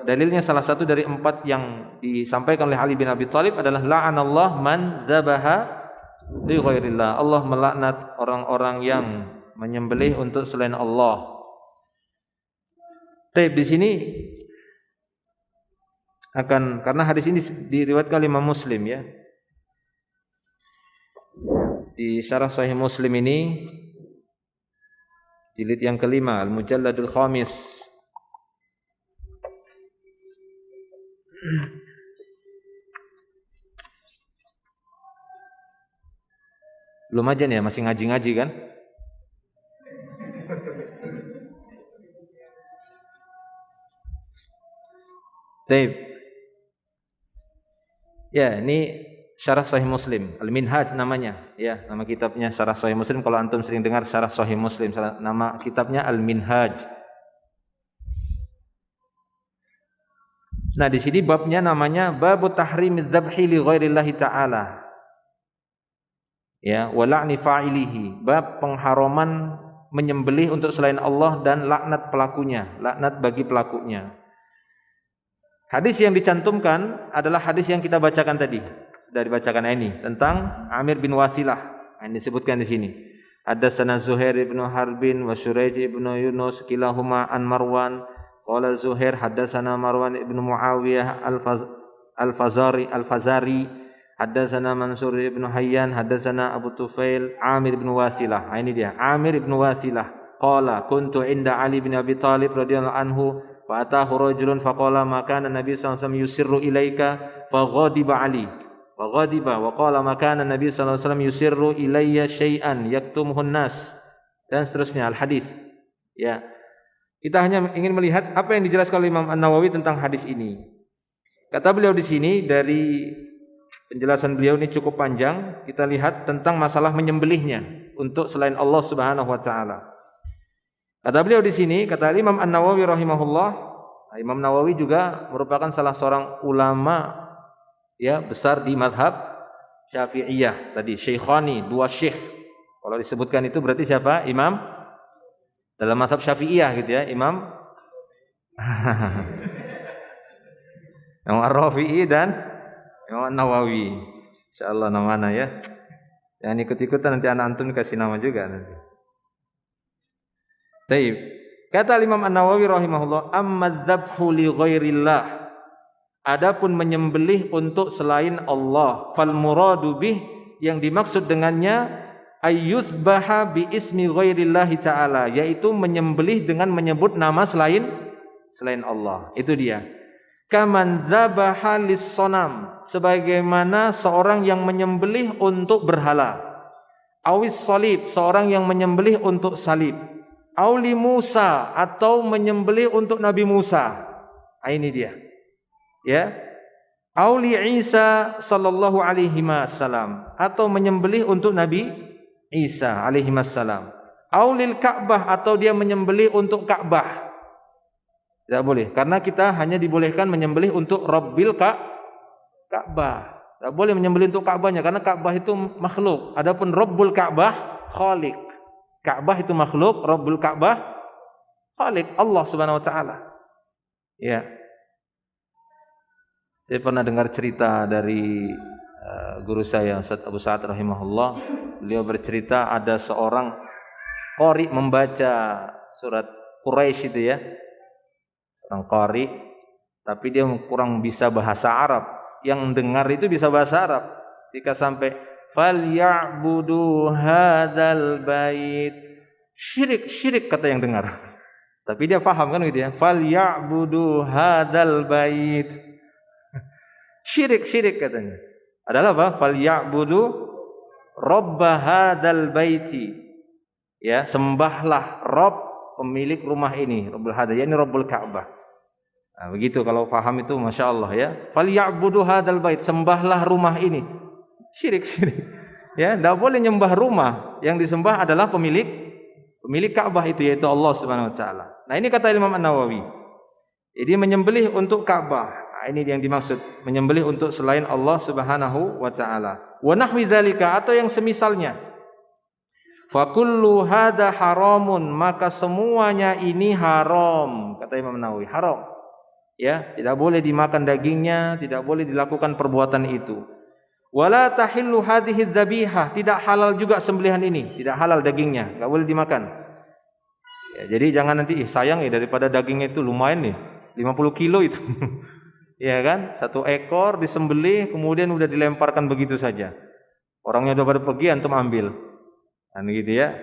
Speaker 1: dalilnya salah satu dari 4 yang disampaikan oleh Ali bin Abi Thalib adalah la'anallah man dzabaha li ghairillah. Allah melaknat orang-orang yang menyembelih untuk selain Allah. Taib, di sini akan, karena hadis ini diriwayatkan oleh Imam Muslim, ya. Di syarah Sahih Muslim ini jilid yang kelima, Al-Mujalladul Khamis. Belum aja nih ya, masih ngaji-ngaji kan? Taib. Ya, ini Syarah Sahih Muslim, Al-Minhaj namanya, ya, nama kitabnya Syarah Sahih Muslim. Kalau antum sering dengar Syarah Sahih Muslim, nama kitabnya Al-Minhaj. Nah, di sini babnya namanya Babu Tahrimiz Dzabhi li Ghairillahi Ta'ala. Ya, wa la'ni fa'ilihi, bab pengharaman menyembelih untuk selain Allah dan laknat pelakunya, laknat bagi pelakunya. Hadis yang dicantumkan adalah hadis yang kita bacakan tadi. Sudah dibacakan ini tentang Amir bin Wasilah. Ini disebutkan di sini. Haddatsana Zuhair ibn Harbin wa Shuraih ibn Yunus kilahuma an Marwan qala Zuhair haddatsana Marwan ibn Muawiyah al-Fazari haddatsana Mansur ibn Hayyan haddatsana Abu Tufail Amir ibn Wasilah. Ini dia Amir ibn Wasilah qala kuntu inda Ali bin Abi Thalib radhiyallahu anhu fa atahu rajulun faqala ma kana Nabi sallallahu alaihi wasallam yusirru ilaika faghadiba Ali wa ghadiba wa qala ma kana Nabi sallallahu alaihi wasallam yusirru ilayya syai'an yaktumuhun nas dan seterusnya al-hadis. Ya. Kita hanya ingin melihat apa yang dijelaskan oleh Imam An-Nawawi tentang hadis ini. Kata beliau di sini, dari penjelasan beliau ini cukup panjang, kita lihat tentang masalah menyembelihnya untuk selain Allah Subhanahu wa taala. Kata beliau di sini, kata Imam An-Nawawi rahimahullah, Imam Nawawi juga merupakan salah seorang ulama ya besar di mazhab Syafi'iyah. Tadi Syekhani, dua syekh. Kalau disebutkan itu berarti siapa? Imam dalam mazhab Syafi'iyah gitu ya, Imam Imam Ar-Rafi'i dan Imam An-Nawawi. Insyaallah namanya ya. Jangan ikut-ikutan, nanti anak antum kasih nama juga nanti. Baik. Kata Imam An-Nawawi rahimahullah, amma dzabhu li ghairillah. Adapun menyembelih untuk selain Allah, fal muradu bih, yang dimaksud dengannya ayyuzbaha bi ismi ghairillah taala, yaitu menyembelih dengan menyebut nama selain Allah. Itu dia. Kaman dzabaha lis-sanam, sebagaimana seorang yang menyembelih untuk berhala. Awis salib, seorang yang menyembelih untuk salib. Auli Musa, atau menyembelih untuk Nabi Musa. Ini dia. Ya. Auli Isa sallallahu alaihi wasallam, atau menyembelih untuk Nabi Isa alaihi wasallam. Aulil Ka'bah, atau dia menyembelih untuk Ka'bah. Tidak boleh, karena kita hanya dibolehkan menyembelih untuk Rabbil Ka'bah. Tidak boleh menyembelih untuk Ka'bahnya, karena Ka'bah itu makhluk. Adapun Rabbul Ka'bah khaliq. Ka'bah itu makhluk, Rabbul Ka'bah khaliq, Allah Subhanahu wa taala. Ya. Saya pernah dengar cerita dari guru saya Ustaz Abu Sa'ad rahimahullah. Beliau bercerita ada seorang qari membaca surat Quraisy itu ya. Seorang qari, tapi dia kurang bisa bahasa Arab. Yang dengar itu bisa bahasa Arab. Jika sampai falyabudu hadzal bait, syirik kata yang dengar. Tapi dia paham kan gitu ya. Falyabudu hadzal bait. Syirik katanya. Adalah apa? Falyabudu rabb hadzal baiti. Ya, sembahlah Rabb pemilik rumah ini, Rabbul Hada, yakni Rabbul Ka'bah. Nah, begitu kalau paham itu Masya Allah ya. Falyabudu hadzal bait, sembahlah rumah ini. Syirik. Ya, tidak boleh nyembah rumah. Yang disembah adalah pemilik Ka'bah itu, yaitu Allah Subhanahu wa taala. Nah, ini kata Imam An-Nawawi. Jadi menyembelih untuk Ka'bah. Nah, ini yang dimaksud, menyembelih untuk selain Allah Subhanahu wa taala. Wa nahwi dzalika, atau yang semisalnya. Fa kullu hadza haramun, maka semuanya ini haram, kata Imam Nawawi, haram. Ya, tidak boleh dimakan dagingnya, tidak boleh dilakukan perbuatan itu. Wala tahillu hadhihi dzabihah, tidak halal juga sembelihan ini, tidak halal dagingnya, enggak boleh dimakan. Ya, jadi jangan nanti sayang ya, daripada dagingnya itu lumayan nih, 50 kilo itu. Ya kan? Satu ekor disembelih kemudian udah dilemparkan begitu saja. Orangnya udah pada pergi, antum ambil. Kan gitu ya.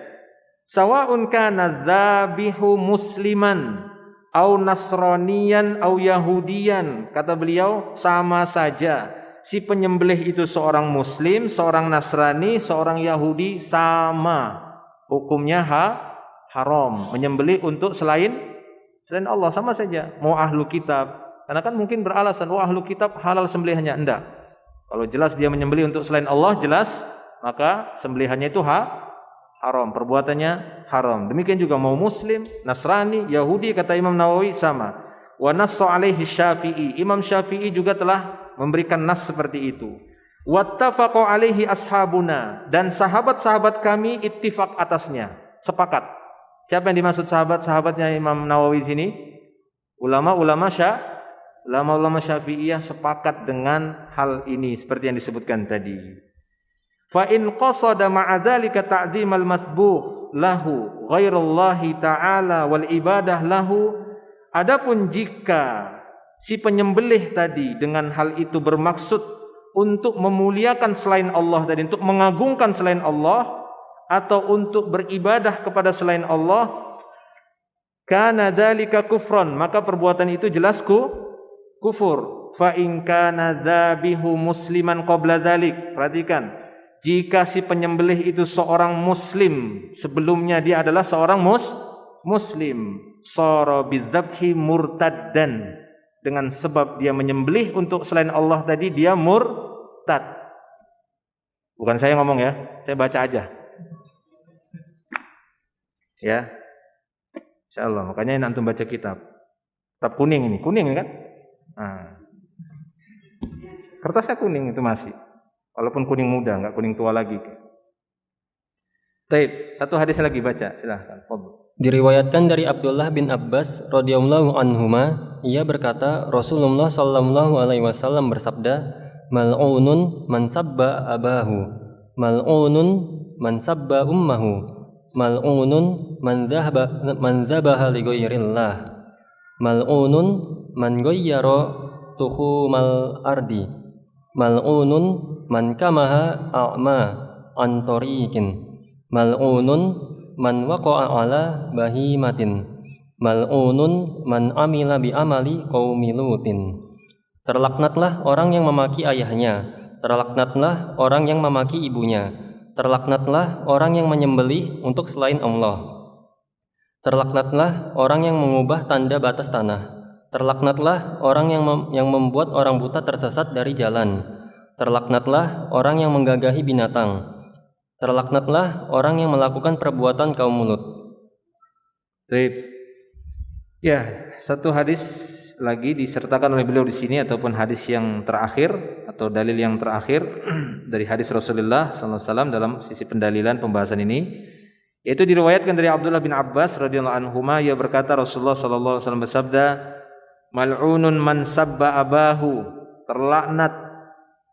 Speaker 1: Sawa'un kana dzabihu musliman au nasraniyan au yahudiyan, kata beliau sama saja. Si penyembelih itu seorang muslim, seorang nasrani, seorang yahudi, sama hukumnya haram. Menyembelih untuk selain Allah sama saja. Mau ahlu kitab, karena kan mungkin beralasan ahlu kitab halal sembelihannya, enggak. Kalau jelas dia menyembelih untuk selain Allah, jelas, maka sembelihannya itu haram, perbuatannya haram. Demikian juga mau muslim, nasrani, yahudi, kata Imam Nawawi sama. Wa nassa alaihi Syafi'i, Imam Syafi'i juga telah memberikan nas seperti itu. Wattafaqu alaihi ashabuna, dan sahabat-sahabat kami ittifaq atasnya, sepakat. Siapa yang dimaksud sahabat-sahabatnya Imam Nawawi sini? Ulama-ulama Syafi'iyah sepakat dengan hal ini seperti yang disebutkan tadi. Fa in qasada ma'a dzalika ta'dzimal mathbuh lahu ghairallahi ta'ala wal ibadah lahu, adapun jika si penyembelih tadi dengan hal itu bermaksud untuk memuliakan selain Allah tadi, untuk mengagungkan selain Allah atau untuk beribadah kepada selain Allah, kana dzalika kufran, maka perbuatan itu jelas kufur. Fa in kana dzabihu musliman qabla dzalik, perhatikan, jika si penyembelih itu seorang muslim, sebelumnya dia adalah seorang muslim, sara bidzabhi murtaddan, dengan sebab dia menyembelih untuk selain Allah tadi dia murtad. Bukan saya ngomong ya, saya baca aja. Ya. Insyaallah, makanya antum baca kitab. Kitab kuning ini kan? Nah. Kertasnya kuning itu masih. Walaupun kuning muda, enggak kuning tua lagi. Baik, satu hadis lagi baca, silahkan.
Speaker 2: Diriwayatkan dari Abdullah bin Abbas radhiyallahu anhuma, ia berkata, Rasulullah sallallahu alaihi wasallam bersabda, mal'unun man sabba abahu, mal'unun man sabba ummahu, mal'unun man dzabaha li ghairillah, mal'unun man ghayyara tuhumal ardi, mal'unun man kamaha a'ma an tariqin, mal'unun man waqa'a ala bahimatin, mal'unun man amila bi amali qaumi lutin. Terlaknatlah orang yang memaki ayahnya, terlaknatlah orang yang memaki ibunya, terlaknatlah orang yang menyembelih untuk selain Allah, terlaknatlah orang yang mengubah tanda batas tanah, terlaknatlah orang yang membuat orang buta tersesat dari jalan, terlaknatlah orang yang menggagahi binatang, terlaknatlah orang yang melakukan perbuatan kaum mulut.
Speaker 1: Baik. Ya, satu hadis lagi disertakan oleh beliau di sini, ataupun hadis yang terakhir atau dalil yang terakhir dari hadis Rasulullah sallallahu alaihi wasallam dalam sisi pendalilan pembahasan ini, yaitu diriwayatkan dari Abdullah bin Abbas radhiyallahu anhuma, ia berkata Rasulullah sallallahu alaihi wasallam bersabda, mal'unun man sabba abahu, terlaknat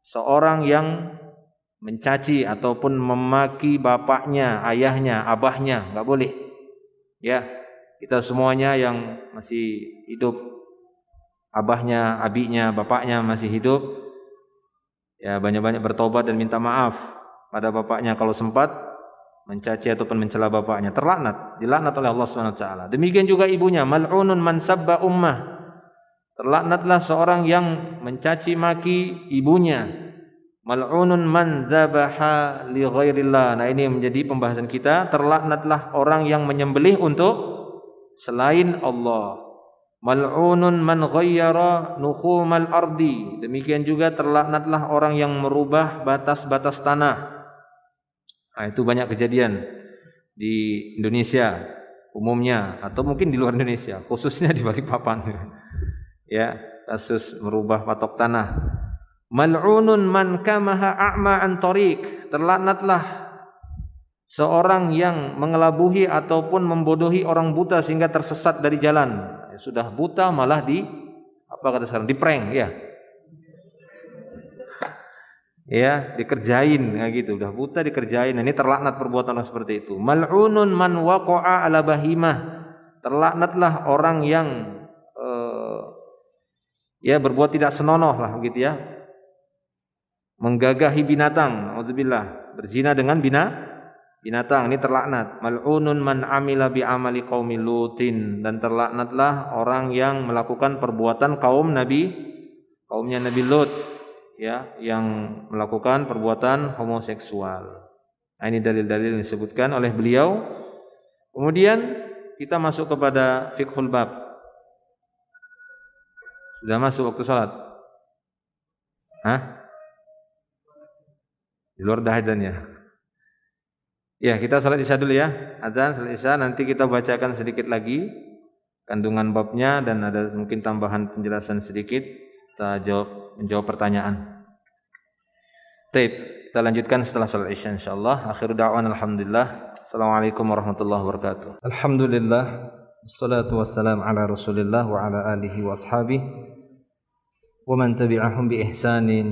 Speaker 1: seorang yang mencaci ataupun memaki bapaknya, ayahnya, abahnya, enggak boleh. Ya, kita semuanya yang masih hidup, abahnya, abinya, bapaknya masih hidup, ya banyak-banyak bertobat dan minta maaf pada bapaknya kalau sempat mencaci ataupun mencela bapaknya, terlaknat, dilaknat oleh Allah Subhanahu wa taala. Demikian juga ibunya, mal'unun man sabba ummah, terlaknatlah seorang yang mencaci maki ibunya, mal'unun man dzabaha li ghairillah. Nah, ini menjadi pembahasan kita, terlaknatlah orang yang menyembelih untuk selain Allah. Mal'unun man ghayyara nukhumal ardi, demikian juga terlaknatlah orang yang merubah batas-batas tanah. Nah, itu banyak kejadian di Indonesia umumnya, atau mungkin di luar Indonesia, khususnya di Balikpapan. Ya, kasus merubah patok tanah. Mal'unun man kamaha a'ma an tariq, terlaknatlah seorang yang mengelabuhi ataupun membodohi orang buta sehingga tersesat dari jalan. Ya, sudah buta malah kata sekarang, diprank ya. Ya, dikerjain kayak gitu, udah buta dikerjain. Nah, ini terlaknat perbuatan orang seperti itu. Mal'unun man waqa'a ala bahimah, terlaknatlah orang yang ya berbuat tidak senonoh lah begitu ya, menggagahi binatang, auzubillah, berzina dengan binatang, ini terlaknat. Mal'unun man amila bi amali qaumi lutin, dan terlaknatlah orang yang melakukan perbuatan kaumnya Nabi Lut, ya, yang melakukan perbuatan homoseksual. Nah, ini dalil-dalil yang disebutkan oleh beliau. Kemudian kita masuk kepada fiqhul bab. Sudah masuk waktu salat? Hah? Di luar dah adzannya. Ya, kita salat Isya dulu ya. Adzan salat Isya, nanti kita bacakan sedikit lagi kandungan babnya dan ada mungkin tambahan penjelasan sedikit. Kita menjawab pertanyaan. Baik, kita lanjutkan setelah salat Isya insyaallah. Akhir da'wan alhamdulillah. Assalamualaikum warahmatullahi wabarakatuh. Alhamdulillah, wassalatu wassalamu ala Rasulillah wa ala alihi wa ashabihi wa man tabi'ahum bi ihsanin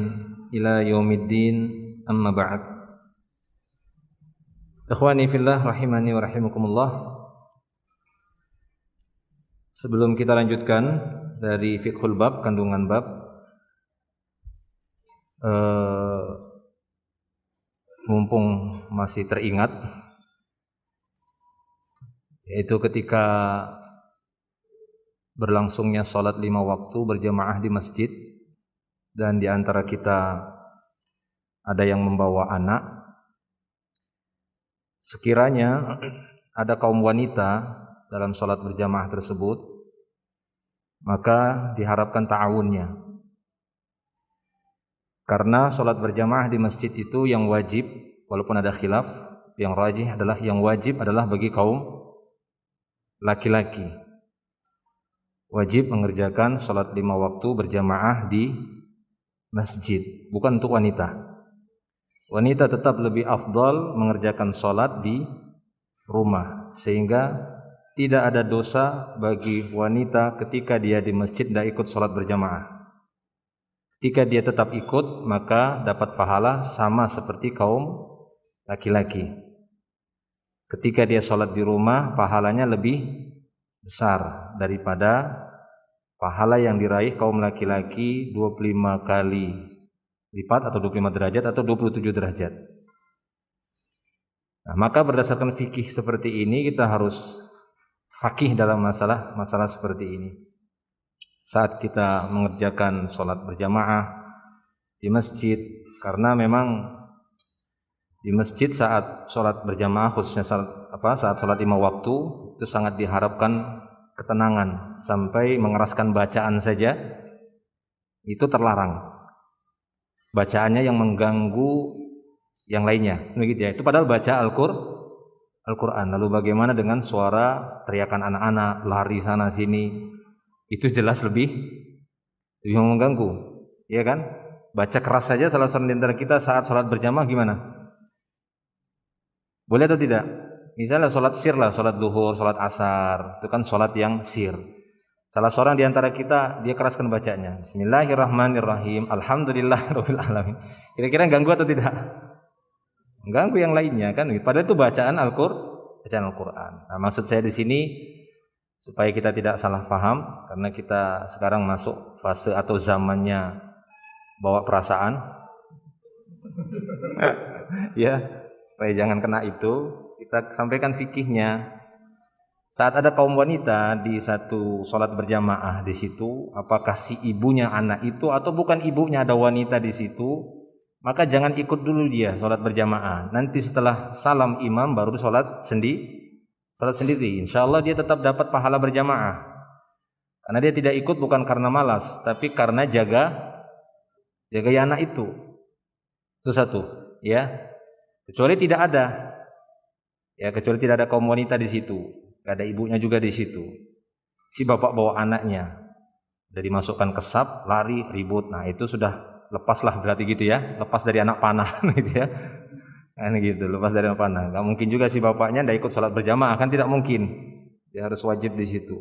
Speaker 1: ila yaumiddin. Amma ba'd. Ikhwani fillah rahimani wa rahimakumullah. Sebelum kita lanjutkan dari fiqhul bab, kandungan bab, mumpung masih teringat, yaitu ketika berlangsungnya sholat 5 waktu berjamaah di masjid dan di antara kita ada yang membawa anak. Sekiranya ada kaum wanita dalam sholat berjamaah tersebut, maka diharapkan ta'awunnya. Karena sholat berjamaah di masjid itu yang wajib, walaupun ada khilaf, yang rajih adalah yang wajib adalah bagi kaum laki-laki. Wajib mengerjakan sholat 5 waktu berjamaah di masjid, bukan untuk wanita. Wanita tetap lebih afdal mengerjakan sholat di rumah, sehingga tidak ada dosa bagi wanita ketika dia di masjid tidak ikut sholat berjamaah. Ketika dia tetap ikut, maka dapat pahala sama seperti kaum laki-laki. Ketika dia sholat di rumah, pahalanya lebih besar daripada pahala yang diraih kaum laki-laki 25 kali lipat atau 25 derajat atau 27 derajat. Nah, maka berdasarkan fikih seperti ini kita harus faqih dalam masalah seperti ini. Saat kita mengerjakan sholat berjamaah di masjid, karena memang di masjid saat sholat berjamaah, khususnya saat sholat 5 waktu, itu sangat diharapkan ketenangan, sampai mengeraskan bacaan saja itu terlarang. Bacaannya yang mengganggu yang lainnya, begitu ya. Itu padahal baca Al-Quran. Lalu bagaimana dengan suara teriakan anak-anak, lari sana sini? Itu jelas lebih mengganggu, ya kan? Baca keras saja salah seorang di antara kita saat sholat berjamaah gimana? Boleh atau tidak? Misalnya sholat sir lah, sholat zuhur, sholat asar, itu kan sholat yang sir. Salah seorang di antara kita, dia keraskan bacanya. Bismillahirrahmanirrahim. Alhamdulillahirabbil alamin. Kira-kira ganggu atau tidak? Ganggu yang lainnya kan. Padahal itu bacaan Al-Qur'an. Nah, maksud saya di sini supaya kita tidak salah paham, karena kita sekarang masuk fase atau zamannya bawa perasaan. Ya, supaya jangan kena itu, kita sampaikan fikihnya. Saat ada kaum wanita di satu sholat berjamaah di situ, apakah si ibunya anak itu atau bukan ibunya ada wanita di situ, maka jangan ikut dulu dia sholat berjamaah. Nanti setelah salam imam baru sholat sendiri. Insya Allah dia tetap dapat pahala berjamaah. Karena dia tidak ikut bukan karena malas, tapi karena jaga anak itu. Itu satu, ya. Kecuali tidak ada kaum wanita di situ. Gak ada ibunya juga di situ. Si bapak bawa anaknya, udah dimasukkan ke saf, lari, ribut. Nah itu sudah lepaslah berarti gitu ya, lepas dari anak panah gitu ya. Kan gitu, lepas dari anak panah. Gak mungkin juga si bapaknya ndak ikut sholat berjamaah, kan tidak mungkin. Dia harus wajib di situ.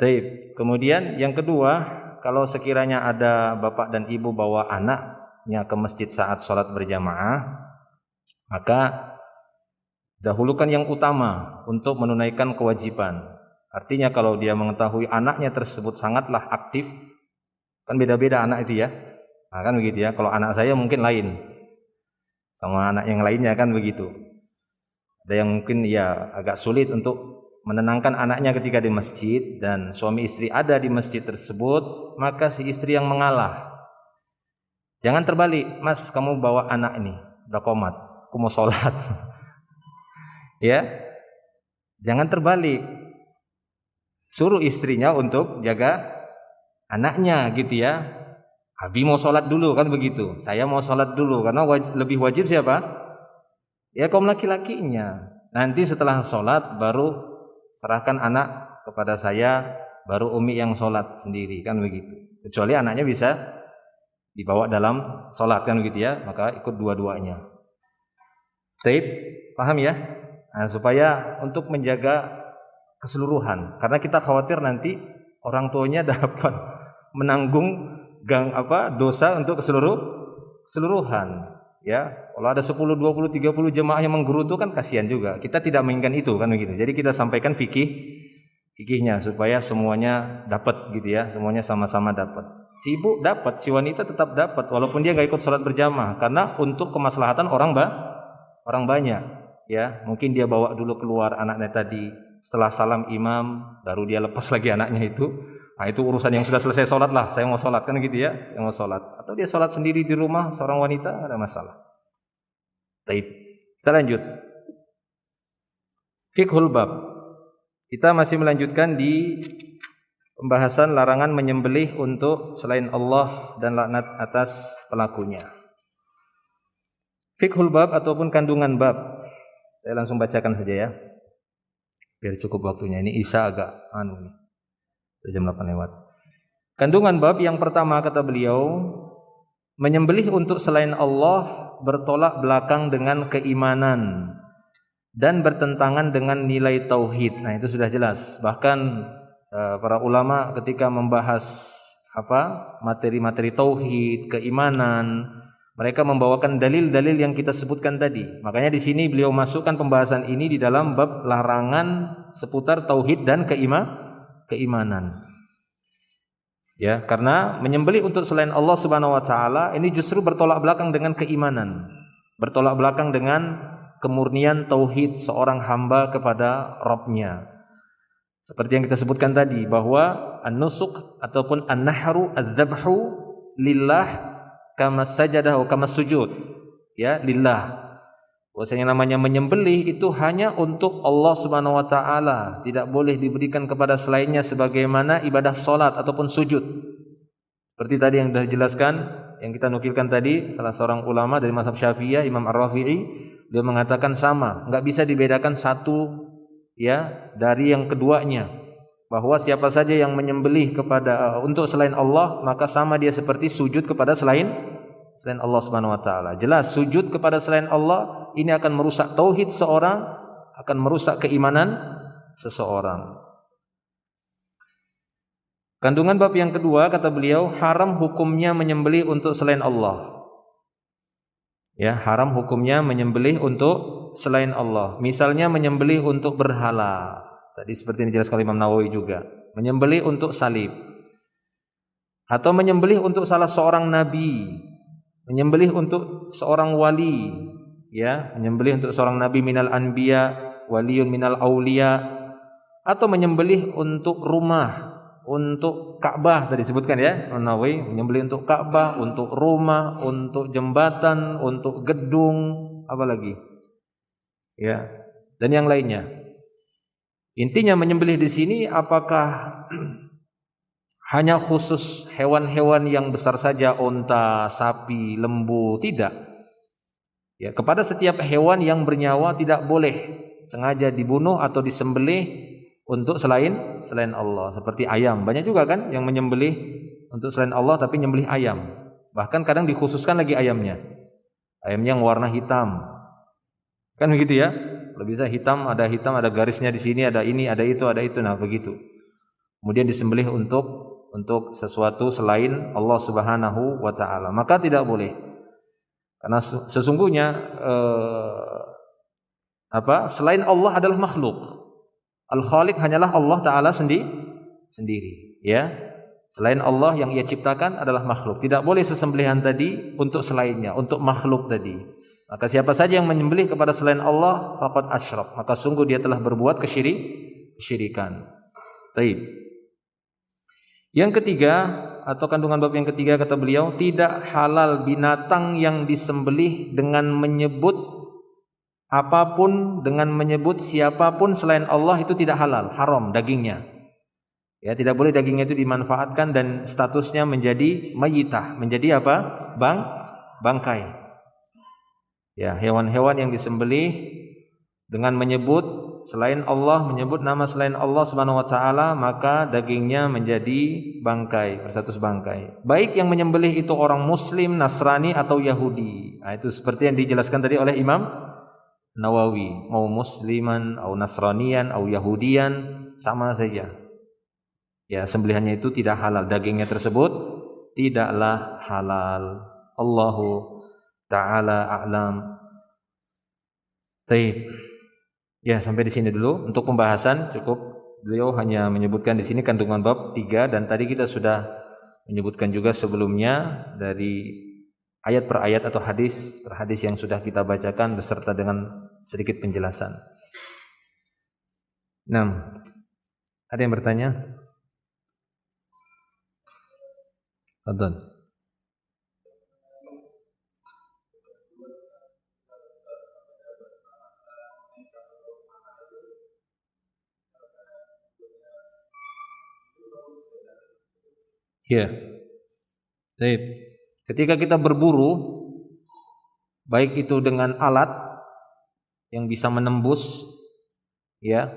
Speaker 1: Baik. Kemudian yang kedua, kalau sekiranya ada bapak dan ibu bawa anaknya ke masjid saat sholat berjamaah, maka dahulukan yang utama untuk menunaikan kewajiban. Artinya kalau dia mengetahui anaknya tersebut sangatlah aktif, kan beda-beda anak itu ya. Nah, kan begitu ya. Kalau anak saya mungkin lain sama anak yang lainnya, kan begitu. Ada yang mungkin ya agak sulit untuk menenangkan anaknya ketika di masjid, dan suami istri ada di masjid tersebut, maka si istri yang mengalah. Jangan terbalik, Mas kamu bawa anak ini, udah qomat, aku mau sholat. Ya, jangan terbalik. Suruh istrinya untuk jaga anaknya gitu ya. Abi mau sholat dulu, kan begitu. Saya mau sholat dulu, karena lebih wajib siapa? Ya kaum laki-lakinya. Nanti setelah sholat baru serahkan anak kepada saya, baru umi yang sholat sendiri, kan begitu. Kecuali anaknya bisa dibawa dalam sholat, kan begitu ya. Maka ikut dua-duanya. Taib, paham ya? Nah, supaya untuk menjaga keseluruhan, karena kita khawatir nanti orang tuanya dapat menanggung dosa untuk keseluruhan. Ya, kalau ada 10, 20, 30 jemaah yang menggerutu kan kasihan juga. Kita tidak menginginkan itu kan begitu. Jadi kita sampaikan fikihnya supaya semuanya dapat gitu ya, semuanya sama-sama dapat. Si ibu dapat, si wanita tetap dapat walaupun dia nggak ikut sholat berjamaah karena untuk kemaslahatan orang banyak ya. Mungkin dia bawa dulu keluar anaknya tadi, setelah salam imam baru dia lepas lagi anaknya itu. Nah, itu urusan yang sudah selesai sholat lah, saya mau sholat kan gitu ya, yang mau sholat. Atau dia sholat sendiri di rumah seorang wanita, nggak ada masalah. Baik, kita lanjut. Fiqhul bab. Kita masih melanjutkan di pembahasan larangan menyembelih untuk selain Allah dan laknat atas pelakunya. Fiqhul bab ataupun kandungan bab. Saya langsung bacakan saja ya. Biar cukup waktunya. Ini Isya agak nih. Jam 8 lewat. Kandungan bab yang pertama kata beliau, menyembelih untuk selain Allah bertolak belakang dengan keimanan dan bertentangan dengan nilai tauhid. Nah, itu sudah jelas. Bahkan para ulama ketika membahas materi-materi tauhid, keimanan, mereka membawakan dalil-dalil yang kita sebutkan tadi. Makanya di sini beliau masukkan pembahasan ini di dalam bab larangan seputar tauhid dan keimanan. Ya, karena menyembelih untuk selain Allah Subhanahu wa taala ini justru bertolak belakang dengan keimanan. Bertolak belakang dengan kemurnian tauhid seorang hamba kepada Rabb-Nya. Seperti yang kita sebutkan tadi bahwa an-nusuk ataupun an-nahru adz-dzabhu lillah kama sajadahu kama sujud. Ya, lillah. Bahwasanya namanya menyembelih itu hanya untuk Allah Subhanahu wa taala, tidak boleh diberikan kepada selainnya sebagaimana ibadah salat ataupun sujud. Seperti tadi yang sudah dijelaskan, yang kita nukilkan tadi, salah seorang ulama dari mazhab Syafi'iyah, Imam Ar-Rafi'i, dia mengatakan sama, enggak bisa dibedakan satu ya dari yang keduanya, bahwa siapa saja yang menyembelih kepada untuk selain Allah maka sama dia seperti sujud kepada selain Allah Subhanahu wa taala. Jelas sujud kepada selain Allah ini akan merusak tauhid seorang, akan merusak keimanan seseorang. Kandungan bab yang kedua kata beliau, haram hukumnya menyembelih untuk selain Allah. Ya, haram hukumnya menyembelih untuk selain Allah. Misalnya menyembelih untuk berhala. Tadi seperti yang dijelaskan oleh Imam Nawawi juga. Menyembelih untuk salib. Atau menyembelih untuk salah seorang nabi. Menyembelih untuk seorang wali. Ya, menyembelih untuk seorang nabi minal anbiya, waliyun minal auliya. Atau menyembelih untuk rumah, untuk Ka'bah tadi disebutkan ya, Nawawi, menyembelih untuk Ka'bah, untuk rumah, untuk jembatan, untuk gedung, apa lagi? Ya, dan yang lainnya. Intinya menyembelih di sini apakah hanya khusus hewan-hewan yang besar saja, unta, sapi, lembu? Tidak. Ya, kepada setiap hewan yang bernyawa tidak boleh sengaja dibunuh atau disembelih untuk selain Allah, seperti ayam. Banyak juga kan yang menyembelih untuk selain Allah tapi nyembelih ayam. Bahkan kadang dikhususkan lagi ayamnya. Ayamnya yang warna hitam. Kan begitu ya? Kalau bisa hitam, ada garisnya di sini, ada ini, ada itu. Nah, begitu. Kemudian disembelih untuk sesuatu selain Allah Subhanahu wa taala. Maka tidak boleh. Karena sesungguhnya selain Allah adalah makhluk. Al-Khaliq hanyalah Allah Ta'ala sendiri. Ya, selain Allah yang ia ciptakan adalah makhluk. Tidak boleh sesembelihan tadi untuk selainnya, untuk makhluk tadi. Maka siapa saja yang menyembelih kepada selain Allah, faqad asyrak. Maka sungguh dia telah berbuat kesyirikan. Taib. Yang ketiga, atau kandungan bab yang ketiga kata beliau, tidak halal binatang yang disembelih dengan menyebut apapun, dengan menyebut siapapun selain Allah, itu tidak halal, haram dagingnya. Ya, tidak boleh dagingnya itu dimanfaatkan dan statusnya menjadi mayitah, menjadi apa? Bangkai. Ya, hewan-hewan yang disembelih dengan menyebut selain Allah, menyebut nama selain Allah Subhanahu wa taala, maka dagingnya menjadi bangkai, berstatus bangkai. Baik yang menyembelih itu orang muslim, Nasrani atau Yahudi. Nah, itu seperti yang dijelaskan tadi oleh Imam Nawawi, mau musliman, atau nasranian, atau yahudian, sama saja. Ya, sembelihannya itu tidak halal, dagingnya tersebut tidaklah halal. Allahu taala a'lam. Baik. Ya, sampai di sini dulu untuk pembahasan cukup. Beliau hanya menyebutkan di sini kandungan bab 3 dan tadi kita sudah menyebutkan juga sebelumnya dari ayat per ayat atau hadis per hadis yang sudah kita bacakan beserta dengan sedikit penjelasan. 6. Ada yang bertanya? Fadhal. Ya. Baik. Ketika kita berburu, baik itu dengan alat yang bisa menembus, ya,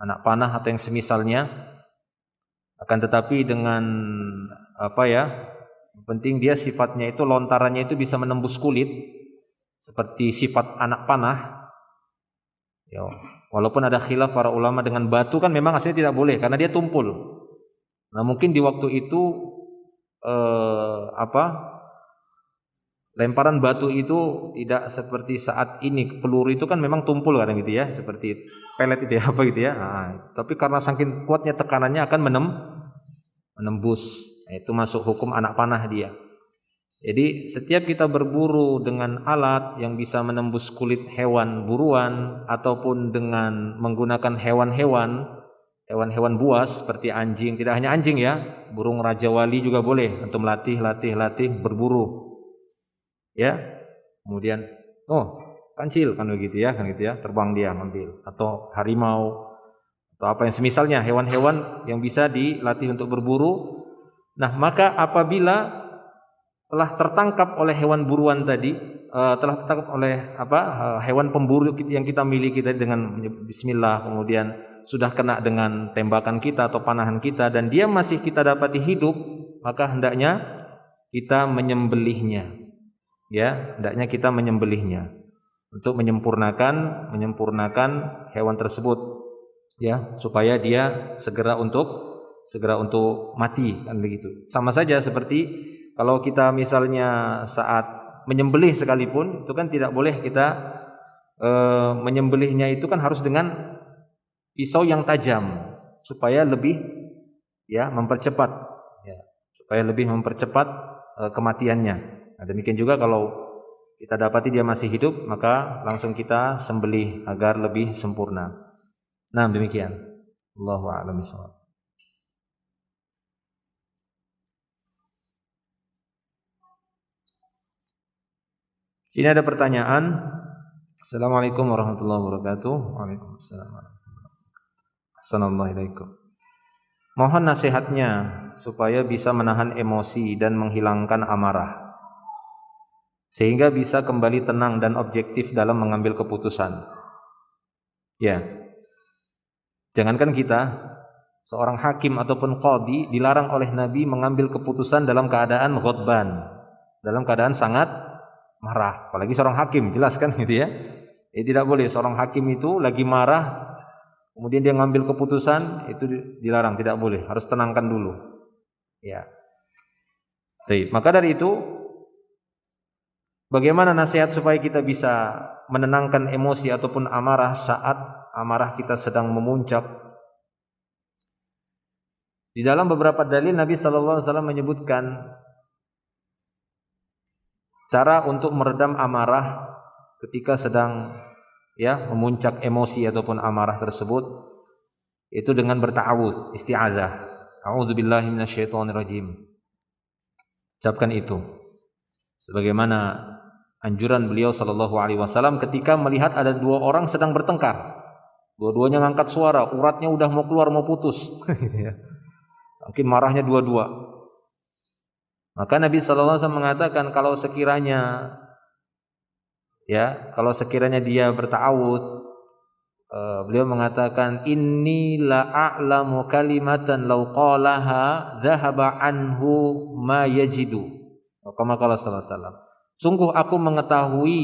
Speaker 1: anak panah atau yang semisalnya, akan tetapi dengan yang penting dia sifatnya itu lontarannya itu bisa menembus kulit, seperti sifat anak panah. Ya, walaupun ada khilaf para ulama dengan batu kan memang aslinya tidak boleh karena dia tumpul. Nah mungkin di waktu itu lemparan batu itu tidak seperti saat ini. Peluru itu kan memang tumpul kadang gitu ya, seperti pelet itu ya gitu ya. Nah, tapi karena saking kuatnya tekanannya akan menembus. Nah, itu masuk hukum anak panah dia. Jadi setiap kita berburu dengan alat yang bisa menembus kulit hewan buruan ataupun dengan menggunakan hewan-hewan buas seperti anjing, tidak hanya anjing ya, burung raja wali juga boleh untuk melatih berburu. Ya. Kemudian kancil kan begitu ya, terbang dia ambil, atau harimau atau apa yang semisalnya hewan-hewan yang bisa dilatih untuk berburu. Nah, maka apabila telah tertangkap oleh hewan buruan tadi, telah tertangkap oleh hewan pemburu yang kita miliki tadi dengan bismillah, kemudian sudah kena dengan tembakan kita atau panahan kita dan dia masih kita dapati hidup, maka hendaknya kita menyembelihnya. Ya, hendaknya kita menyembelihnya untuk menyempurnakan hewan tersebut, ya, supaya dia segera untuk mati kan begitu. Sama saja seperti kalau kita misalnya saat menyembelih sekalipun itu kan tidak boleh kita menyembelihnya itu kan harus dengan pisau yang tajam supaya lebih mempercepat kematiannya. Nah, demikian juga kalau kita dapati dia masih hidup maka langsung kita sembelih agar lebih sempurna. Nah, demikian. Allahu a'lam bishawab. Sini ada pertanyaan. Assalamualaikum warahmatullahi wabarakatuh. Waalaikumsalam. Assalamualaikum. Mohon nasihatnya supaya bisa menahan emosi dan menghilangkan amarah sehingga bisa kembali tenang dan objektif dalam mengambil keputusan. Ya. Jangankan kita, seorang hakim ataupun qadhi dilarang oleh Nabi mengambil keputusan dalam keadaan ghadban, dalam keadaan sangat marah. Apalagi seorang hakim, jelas kan gitu ya. Tidak boleh seorang hakim itu lagi marah kemudian dia ngambil keputusan, itu dilarang, tidak boleh, harus tenangkan dulu. Ya. Baik, maka dari itu bagaimana nasihat supaya kita bisa menenangkan emosi ataupun amarah saat amarah kita sedang memuncak? Di dalam beberapa dalil Nabi sallallahu alaihi wasallam menyebutkan cara untuk meredam amarah ketika sedang memuncak emosi ataupun amarah tersebut, itu dengan berta'awudz, isti'adzah. A'udzubillahi minasyaitonirrajim. Ucapkan itu. Sebagaimana anjuran beliau sallallahu alaihi wasallam ketika melihat ada dua orang sedang bertengkar. Dua-duanya ngangkat suara, uratnya udah mau keluar, mau putus. Mungkin marahnya dua-dua. Maka Nabi sallallahu alaihi wasallam mengatakan kalau sekiranya dia berta'awudz, beliau mengatakan inni la a'lamu kalimatan law qalaha dhahaba anhu ma yajidu. Kama qala sallallahu alaihi wasallam. Sungguh aku mengetahui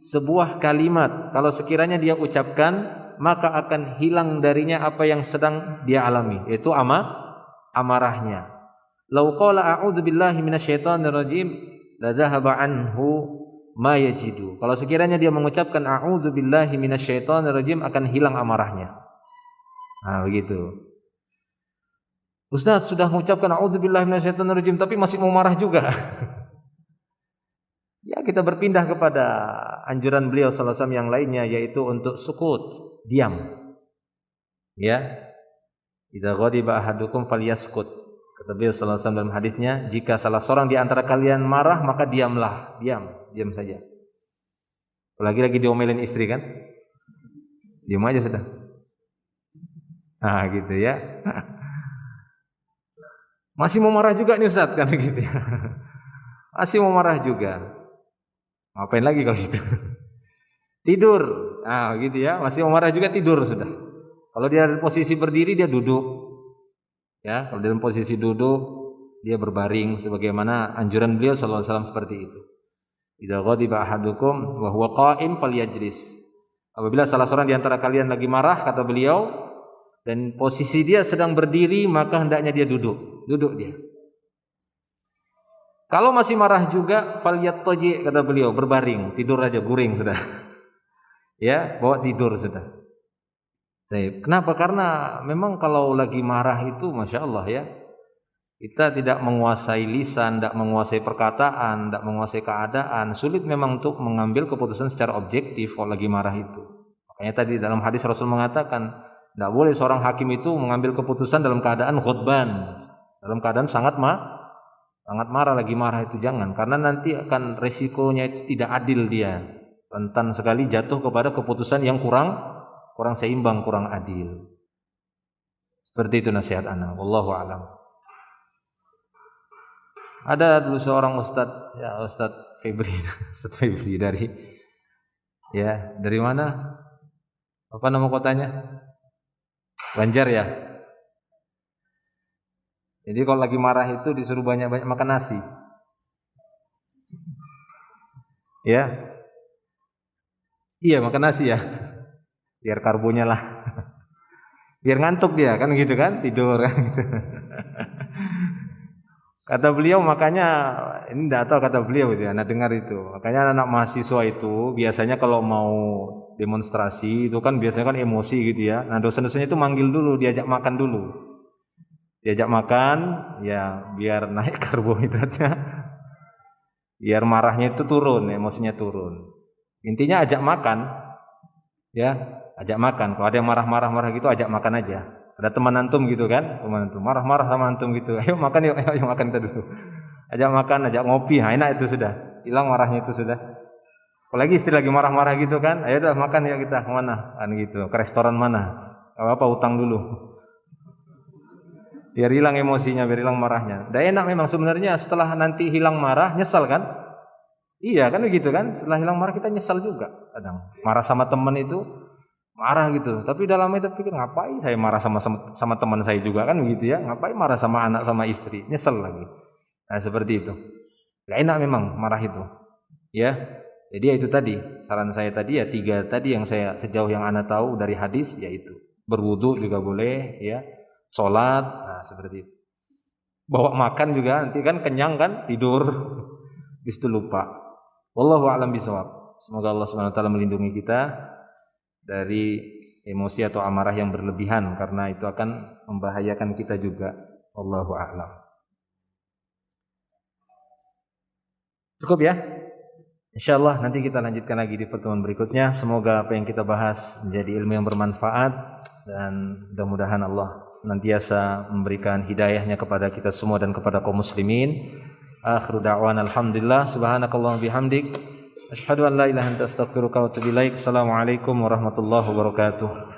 Speaker 1: sebuah kalimat kalau sekiranya dia ucapkan maka akan hilang darinya apa yang sedang dia alami, yaitu amarahnya. Law qala a'udzubillahi minasyaitonirrajim la dhahaba anhu ma yajidu. Kalau sekiranya dia mengucapkan a'udzubillahi minasyaitonirrajim akan hilang amarahnya. Nah, begitu. Ustaz sudah mengucapkan a'udzubillahi minasyaitonirrajim tapi masih mau marah juga. Ya, kita berpindah kepada anjuran beliau sallallahu alaihi wasallam yang lainnya, yaitu untuk sukut, diam. Ya. Idza ghadiba ahadukum falyaskut. Kata beliau sallallahu alaihi wasallam dalam hadisnya, jika salah seorang di antara kalian marah maka diamlah, diam saja. Apalagi lagi diomelin istri kan? Diam aja sudah. Nah, gitu ya. Masih mau marah juga nih Ustaz kan gitu ya. Masih mau marah juga. Ngapain lagi kalau gitu? Tidur. Nah, gitu ya. Masih mau marah juga tidur sudah. Kalau dia dalam posisi berdiri dia duduk. Ya, kalau dalam posisi duduk dia berbaring sebagaimana anjuran beliau sallallahu alaihi wasallam seperti itu. Idza ghadiba ahadukum wa huwa qa'im falyajlis. Apabila salah seorang di antara kalian lagi marah kata beliau dan posisi dia sedang berdiri maka hendaknya dia duduk dia. Kalau masih marah juga falyattaji kata beliau, berbaring, tidur aja, guring sudah. Ya, bawa tidur sudah. Baik. Kenapa? Karena memang kalau lagi marah itu Masya Allah ya, kita tidak menguasai lisan, tidak menguasai perkataan, tidak menguasai keadaan. Sulit memang untuk mengambil keputusan secara objektif kalau lagi marah itu. Makanya tadi dalam hadis Rasul mengatakan, tidak boleh seorang hakim itu mengambil keputusan dalam keadaan ghadban, dalam keadaan sangat marah, lagi marah itu jangan. Karena nanti akan resikonya itu tidak adil dia. Rentan sekali jatuh kepada keputusan yang kurang seimbang, kurang adil. Seperti itu nasihat ana. Wallahu a'lam. Ada dulu seorang Ustadz, ya Ustadz Febri dari mana? Apa nama kotanya? Banjar ya. Jadi kalau lagi marah itu disuruh banyak-banyak makan nasi. Ya. Iya, makan nasi ya. Biar karbonya lah. Biar ngantuk dia kan gitu kan, tidur kan gitu. Kata beliau makanya ini enggak tahu kata beliau itu ya, anak dengar itu. Makanya anak mahasiswa itu biasanya kalau mau demonstrasi itu kan biasanya kan emosi gitu ya. Nah, dosen-dosennya itu manggil dulu, diajak makan dulu. Diajak makan ya biar naik karbohidratnya. Biar marahnya itu turun, emosinya turun. Intinya ajak makan. Ya, ajak makan. Kalau ada yang marah gitu ajak makan aja. Ada teman antum gitu kan, teman antum marah-marah sama antum gitu. Ayo makan yuk, ayo makan kita dulu. Ajak makan, ajak ngopi, nah, enak itu sudah. Hilang marahnya itu sudah. Apalagi istri lagi marah-marah gitu kan, ayo dah makan ya kita kemana? Kan gitu, ke restoran mana? Apa utang dulu. Biar hilang emosinya, biar hilang marahnya. Dan enak memang sebenarnya setelah nanti hilang marah, nyesal kan? Iya kan begitu kan? Setelah hilang marah kita nyesal juga kadang. Marah sama teman itu marah gitu, tapi dalamnya kita pikir ngapain saya marah sama teman saya juga kan begitu ya, ngapain marah sama anak sama istri, nyesel lagi. Nah seperti itu, gak enak memang marah itu, ya. Jadi ya itu tadi saran saya tadi ya 3 tadi yang saya sejauh yang ana tahu dari hadis yaitu berwudu juga boleh, ya, sholat, nah seperti itu. Bawa makan juga nanti kan kenyang kan tidur, bis itu lupa. Wallahu a'lam bishawab. Semoga Allah Subhanahu wa taala melindungi kita dari emosi atau amarah yang berlebihan karena itu akan membahayakan kita juga. Wallahu a'lam. Cukup ya? Insyaallah nanti kita lanjutkan lagi di pertemuan berikutnya. Semoga apa yang kita bahas menjadi ilmu yang bermanfaat dan mudah-mudahan Allah senantiasa memberikan hidayahnya kepada kita semua dan kepada kaum muslimin. Akhiru da'wana alhamdulillah subhanakallahumma bihamdik asyhadu an la ilaha illa anta astaghfiruka wa atubu ilaik. Assalamualaikum warahmatullahi wabarakatuh.